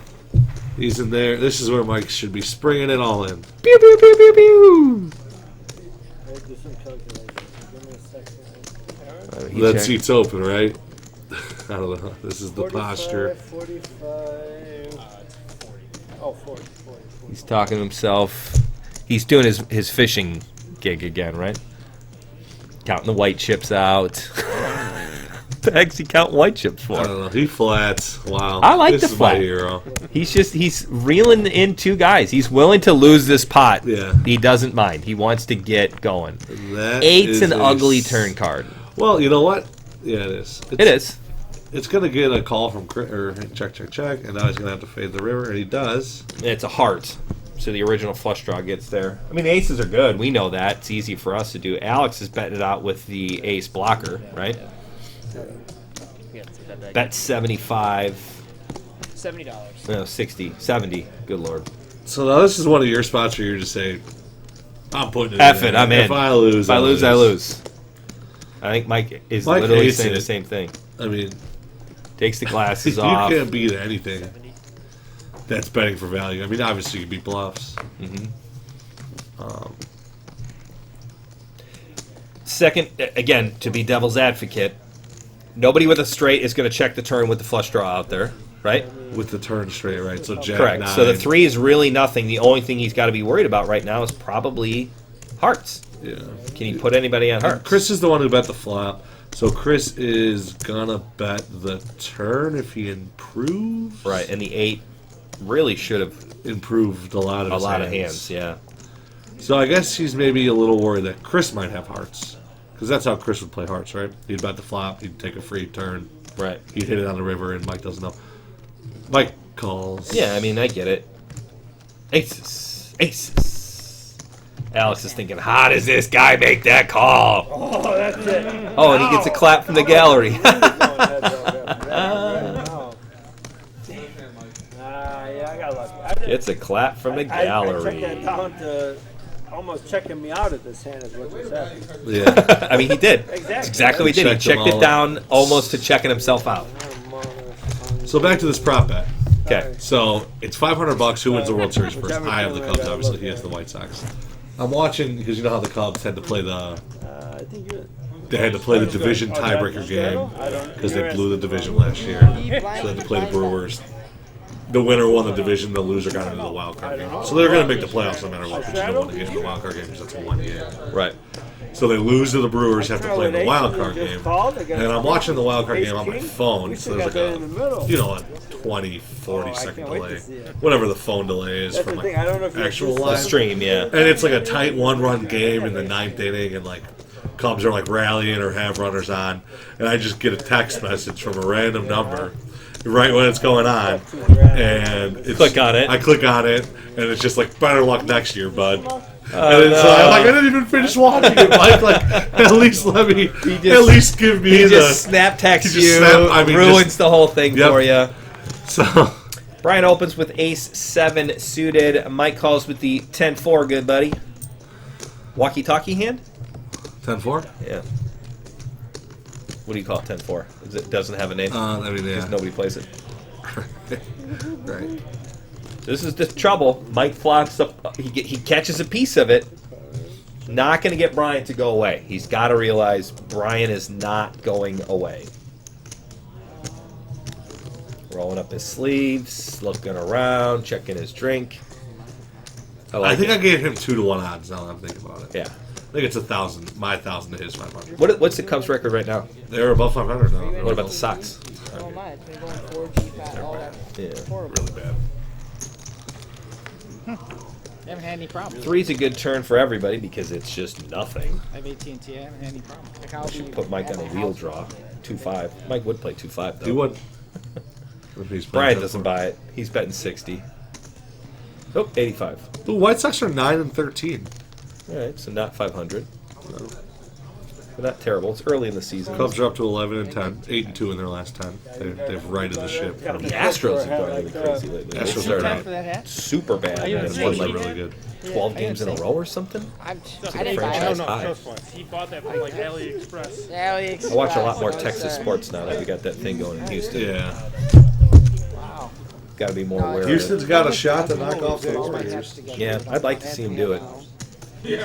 He's in there. This is where Mike should be springing it all in. Pew pew pew pew pew. Let's do some calculations. Give me a second. He That checked. seat's open, right? I don't know. This is the posture. 45. Oh, 40. He's talking to himself. He's doing his fishing gig again, right? Counting the white chips out. The heck's he counting white chips I for? don't know. He flats. Wow. I like this the is flat. my hero. He's reeling in 2 guys. He's willing to lose this pot. Yeah. He doesn't mind. He wants to get going. That 8's is an a ugly s- turn card. Well, you know what? Yeah, it is. It is. It's gonna get a call from or check, and now he's gonna have to fade the river, and he does. It's a heart. So the original flush draw gets there. I mean, the aces are good. We know that. It's easy for us to do. Alex is betting it out with the ace blocker, right? Bet 75. $70. No, 60. 70. Good lord. So now this is one of your spots where you're just saying, "I'm putting it F in. it, I'm in. If I lose, If I lose, I lose. I think Mike is Mike literally hates saying it. the same thing. I mean, Takes the glasses you off. can't beat anything that's betting for value. I mean, obviously you can beat bluffs. Second, again, to be devil's advocate, nobody with a straight is going to check the turn with the flush draw out there, right? With the turn straight, right? So Jack Correct. 9. So the 3 is really nothing. The only thing he's got to be worried about right now is probably hearts. Yeah. Can he put anybody on hearts? Chris is the one who bet the flop. So Chris is gonna bet the turn if he improves. Right, and the 8 really should have Improved a lot of a his lot of hands, yeah. So I guess he's maybe a little worried that Chris might have hearts. Because that's how Chris would play hearts, right? He'd bet the flop, he'd take a free turn, Right. he'd hit it on the river, and Mike doesn't know. Mike calls. Yeah, I mean, I get it. Aces. Aces. Alex is thinking, how does this guy make that call? Oh, that's it. Oh, and he gets a clap from the gallery. Yeah, I got lucky. It's a clap from the I checked gallery. that down to almost checking me out at this hand is what you said. Yeah. I mean, he did. Exactly. That's exactly what he did. He Checked them checked it all down almost to checking himself out. So back to this prop bet. Okay. So it's $500. Who wins the World Series first? I have the Cubs, obviously. He has the White Sox. I'm watching because you know how the Cubs had to play the. I think you're. They had to play the division tiebreaker game because they blew the division last year. So they had to play the Brewers. The winner won the division. The loser got into the wild card game. So they're going to make the playoffs no matter what. But you don't want to get in the wild card game because that's a 1 game. Right. So they lose to the Brewers, have to play in the wild card game. And I'm watching the wild card game on my phone. So there's like a, you know, a 20, 40 second delay. Whatever the phone delay is from like actual The live. stream, yeah. And it's like a tight 1-run game in the 9th inning, and like Cubs are like rallying or have runners on, and I just get a text message from a random number right when it's going on, and Click on it. I click on it, and it's just like better luck next year, bud. And it's I'm like, I didn't even finish watching it, Mike. Like, at least let me, at least give me He the. just snap texts he just you, snap- I mean, ruins just- the whole thing Yep. for you. So, Brian opens with ace-7 suited. Mike calls with the 10-4, good buddy. Walkie-talkie hand? 10-4? Yeah. What do you call it, 10-4? It doesn't have a name? I mean, yeah. Because nobody plays it. Right. This is the trouble. Mike flops up. He catches a piece of it. Not going to get Brian to go away. He's got to realize Brian is not going away. Rolling up his sleeves, looking around, checking his drink. I think I gave him 2-1 odds now that I'm thinking about it. Yeah. I think it's 1,000. My 1,000 to his 500. What's the Cubs record right now? They're above 500 now. What about the Sox? Oh my, it's been going 4G fat, all that. Yeah. Horrible. Really bad. Haven't had any problems. 3's a good turn for everybody because it's just nothing. I have AT&T. I haven't had any problems. Like, I'll Should be put Mike on a at my wheel house. draw. 2-5. Mike would play 2-5 though. He would. If he's playing Brian 10-4. doesn't buy it. He's betting 60. Oh, 85. The White Sox are 9-13. All right, so not 500. But not terrible. It's early in the season. Cubs are up to 11-10, 8-2 in their last 10. They've righted the ship. The Astros have gone really crazy lately. Astros They're are Time for that hat? super bad. you And insane? won Like like really good. 12 games in a row or something. I a didn't buy franchise it. high. Trust fund. He bought that from like AliExpress. AliExpress. I watch a lot more Texas sports now that we got that thing going in Houston. Yeah. Wow. Got to be more aware Houston's of got a shot to knock off the Warriors. Warriors. it. Yeah, I'd like to see him do it. What's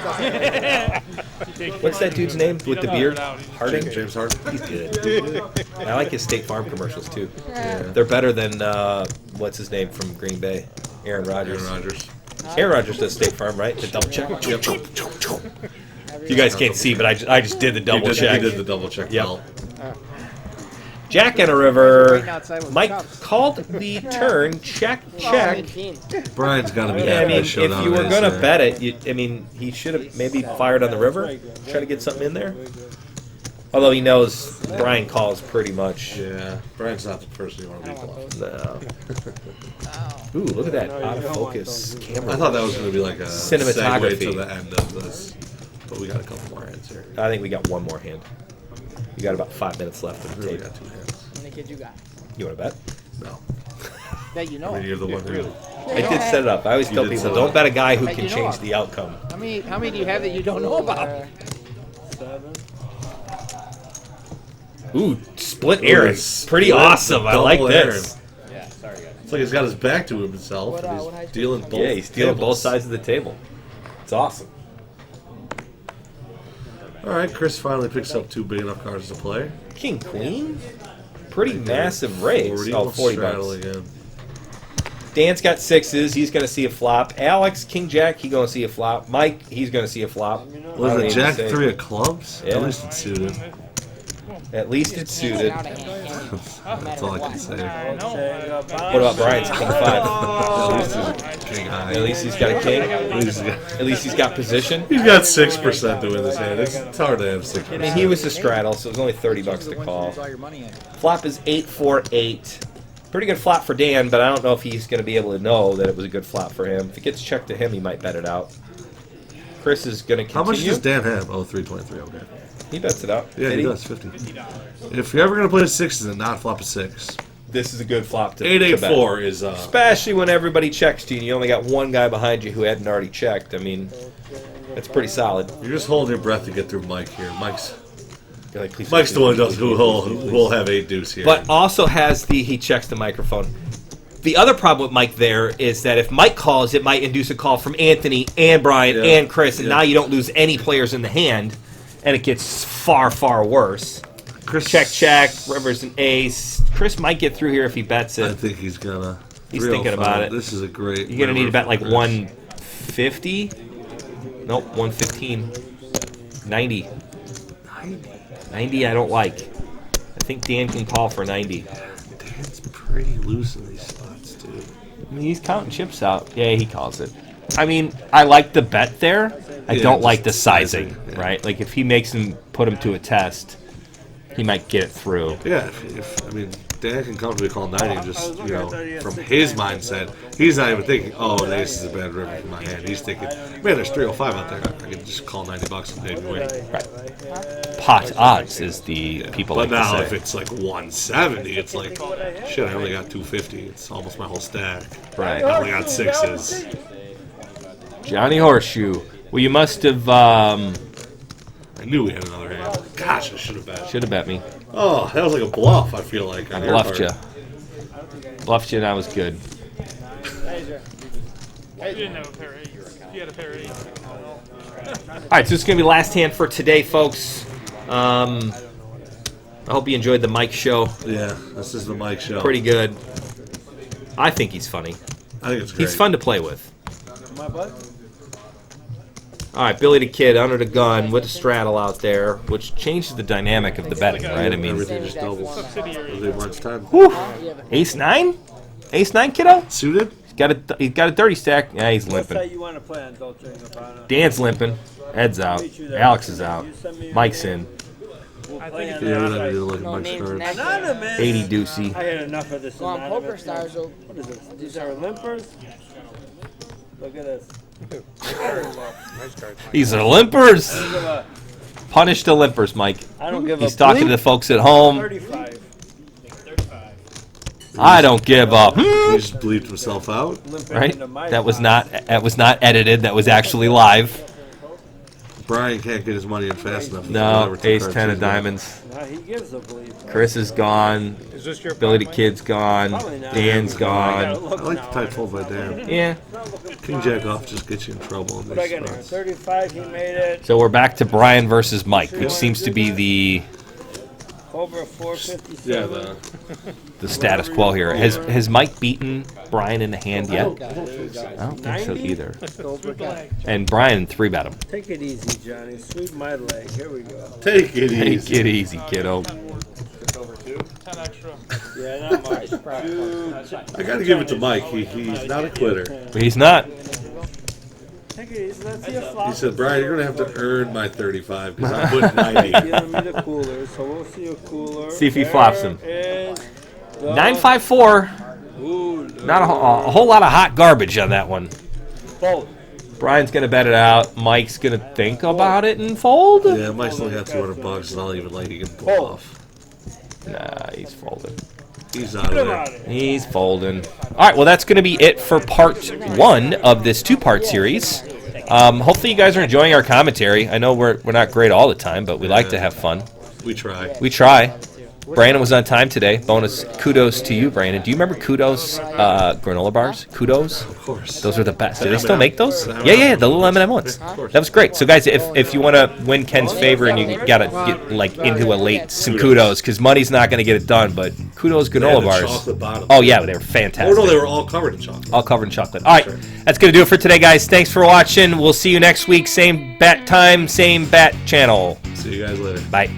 What's that dude's name with the beard? Harding? James Harden. He's good. I like his State Farm commercials too. They're better than what's his name from Green Bay, Aaron Rodgers. Aaron Rodgers. Aaron Rodgers does State Farm, right? The double check. You guys can't see, but I just did the double He check. did the double check. Yep. Well. Jack and a river. Waiting outside with the Mike Cubs. called the turn. Check, check. Brian's got to be Yeah, I happy mean, to if show down you were his, gonna bet it, he should have maybe fired on the river, try to get something in there. Although he knows Brian calls pretty much. Yeah, Brian's not the person you want to be bluffing. No. Ooh, look at that out of focus camera. I thought that was going to be like a Cinematography. segue to the end of this, but we got a couple more hands here. I think we got one more hand. We got about 5 minutes left in the We tape. got 2 hands. How many kids you got? You want to bet? No, That you know. I mean, you're the one who. I did set it up. I always You tell did people, set it don't up. bet a guy who Like, can you know change it. the outcome. How many do you have that you don't know about? 7. Ooh, split Aaron. Split, Pretty awesome. I like double this. Yeah, sorry guys. It's like he's got his back to himself, What, and what high he's school? dealing both. Yeah, he's dealing both tables. sides of the table. It's awesome. All right, Chris finally picks up 2 big enough cards to play. King Queen? Pretty massive raise. Oh, 40 straddle bucks. again. Dan's got 6s. He's going to see a flop. Alex, King Jack, he's going to see a flop. Mike, he's going to see a flop. I Was don't it even Jack say- 3 of clubs? Yeah. At least it's suited. At least it's suited. Out of hand, can you? No That's matter all I what. can say. I know. What about Brian's King 5? At least he's king high. At least he's got a king. At least At least he's got position. he's got 6% to win this hand. It's hard to have 6%. I mean, he was a straddle, so it was only 30 bucks to call. All your money in. Flop is 8-4-8. Pretty good flop for Dan, but I don't know if he's going to be able to know that it was a good flop for him. If it gets checked to him, he might bet it out. Chris is going to How continue. much does Dan have? Oh, 323. Okay. He bets it out. Yeah, 50. he does. 50. If you're ever gonna play a 6s and not flop a 6, This is a good flop to 884 bet. is Especially when everybody checks to you and you only got one guy behind you who hadn't already checked. I mean, it's pretty solid. You're just holding your breath to get through Mike here. Mike's You're like, please the one don't who'll have 8 deuce here. But also has he checks the microphone. The other problem with Mike there is that if Mike calls, it might induce a call from Anthony and Brian Yeah. and Chris, and Yeah. now you don't lose any players in the hand, and it gets far, far worse. Chris, Check, river's an ace. Chris might get through here if he bets I it. think he's gonna. He's thinking about 305. it. This is a great. You're going to need to bet like Chris. 150? Nope, 115. 90. 90 I don't like. I think Dan can call for 90. Dan's pretty loose in these spots, dude. I mean, he's counting chips out. Yeah, he calls it. I mean, I like the bet there, I Yeah, don't just like the sizing, sizing, yeah. right? Like if he makes him put him to a test, he might get it through. Yeah, if I mean, Dan can comfortably call 90 and just, from his mindset, he's not even thinking, oh, the ace is a bad river for my hand. He's thinking, man, there's 305 out there. I can just call $90 and they'd win. Right. Pot odds, is the people But like now to if say. it's like 170, it's like, shit, I only got 250. It's almost my whole stack. Right. I only got sixes. Johnny Horseshoe. Well, you must have I knew we had another hand. Gosh, I should have bet. should have bet me. Oh, that was like a bluff, I feel like. I on your bluffed part. you. Bluffed you, and I was good. You didn't have a pair of eights. You had a pair of eights. All right, so it's going to be last hand for today, folks. I hope you enjoyed the Mike show. Yeah, this is the Mike show. Pretty good. I think he's funny. I think it's great. He's fun to play with. My butt? All right, Billy the Kid under the gun with a straddle out there, which changes the dynamic of the betting, right? I mean, Everything just doubles. Everything runs 10. whew. Ace 9? Ace 9, kiddo? Suited? He's got a 30 stack. Yeah, he's What's that limping. you want to play on Dolce & Gabbana? Dan's limping. Ed's out. Alex is out. Mike's in. We'll I play think on Yeah, we that. gotta do like a No bunch names of in cards. that. Anonymous. 80 deucey. I had enough of this. Go on anonymous Poker Stars. stuff. What is this? These are limpers? Look at this. These are limpers. I don't give a- Punish the limpers, Mike. I don't give He's a talking to the bleep. folks at home. 35. I don't give up. He just bleeped himself out. Limping Right? into my That was box. not edited. That was actually live. Brian can't get his money in fast enough. No, Whatever, two ace cards 10 he's of got. diamonds. Now he gives a bleep. Chris is gone. Is this your Billy the Kid's gone. Probably not. Dan's I gone. gotta look I like now. the tight fold by Dan. Yeah. King Jack off just gets you in trouble. In What I these got here? spots. 35, he made it. So we're back to Brian versus Mike, which seems to be the Over 457. Yeah, the status quo here. Has Mike beaten Brian in the hand yet? I don't think so. I don't think so 90? either. Cobra Kai. And Brian 3-bet him. Take it easy, Johnny. Sweep my leg. Here we go. Take it Take easy. it easy, kiddo. 10 extra. Yeah, not much. Dude, I gotta give it to Mike. He's not a quitter. He's not. take it easy. Let's see a flop. He said, Brian, you're gonna have to earn my 35 because I put 90. Giving me the cooler, so we'll see a cooler. See if he flops him. There is the- 954. Ooh, Not a whole lot of hot garbage on that one. fold. Brian's gonna bet it out. Mike's gonna think about it and fold. Yeah, Mike's only got 200 bucks, and I'll even let you get pulled off. Nah, he's folding. He's out of Get him there. out of here. He's folding. All right, well, that's going to be it for part 1 of this 2-part series. Hopefully you guys are enjoying our commentary. I know we're not great all the time, but we like to have fun. We try. We try. Brandon was on time today. Bonus kudos to you, Brandon. Do you remember Kudos granola bars? Kudos? Of course. Those are the best. Do they M&M. still make those? The Yeah, the little M&M ones. Yeah, of course. That was great. So, guys, if you want to win Ken's favor and you got to get like into a late some kudos because money's not going to get it done, but Kudos They granola had the bars. chocolate bottom. Oh yeah, they were Oh fantastic. no, they were all covered in chocolate. All covered in chocolate. All right, that's going to do it for today, guys. Thanks for watching. We'll see you next week. Same bat time, same bat channel. See you guys later. Bye.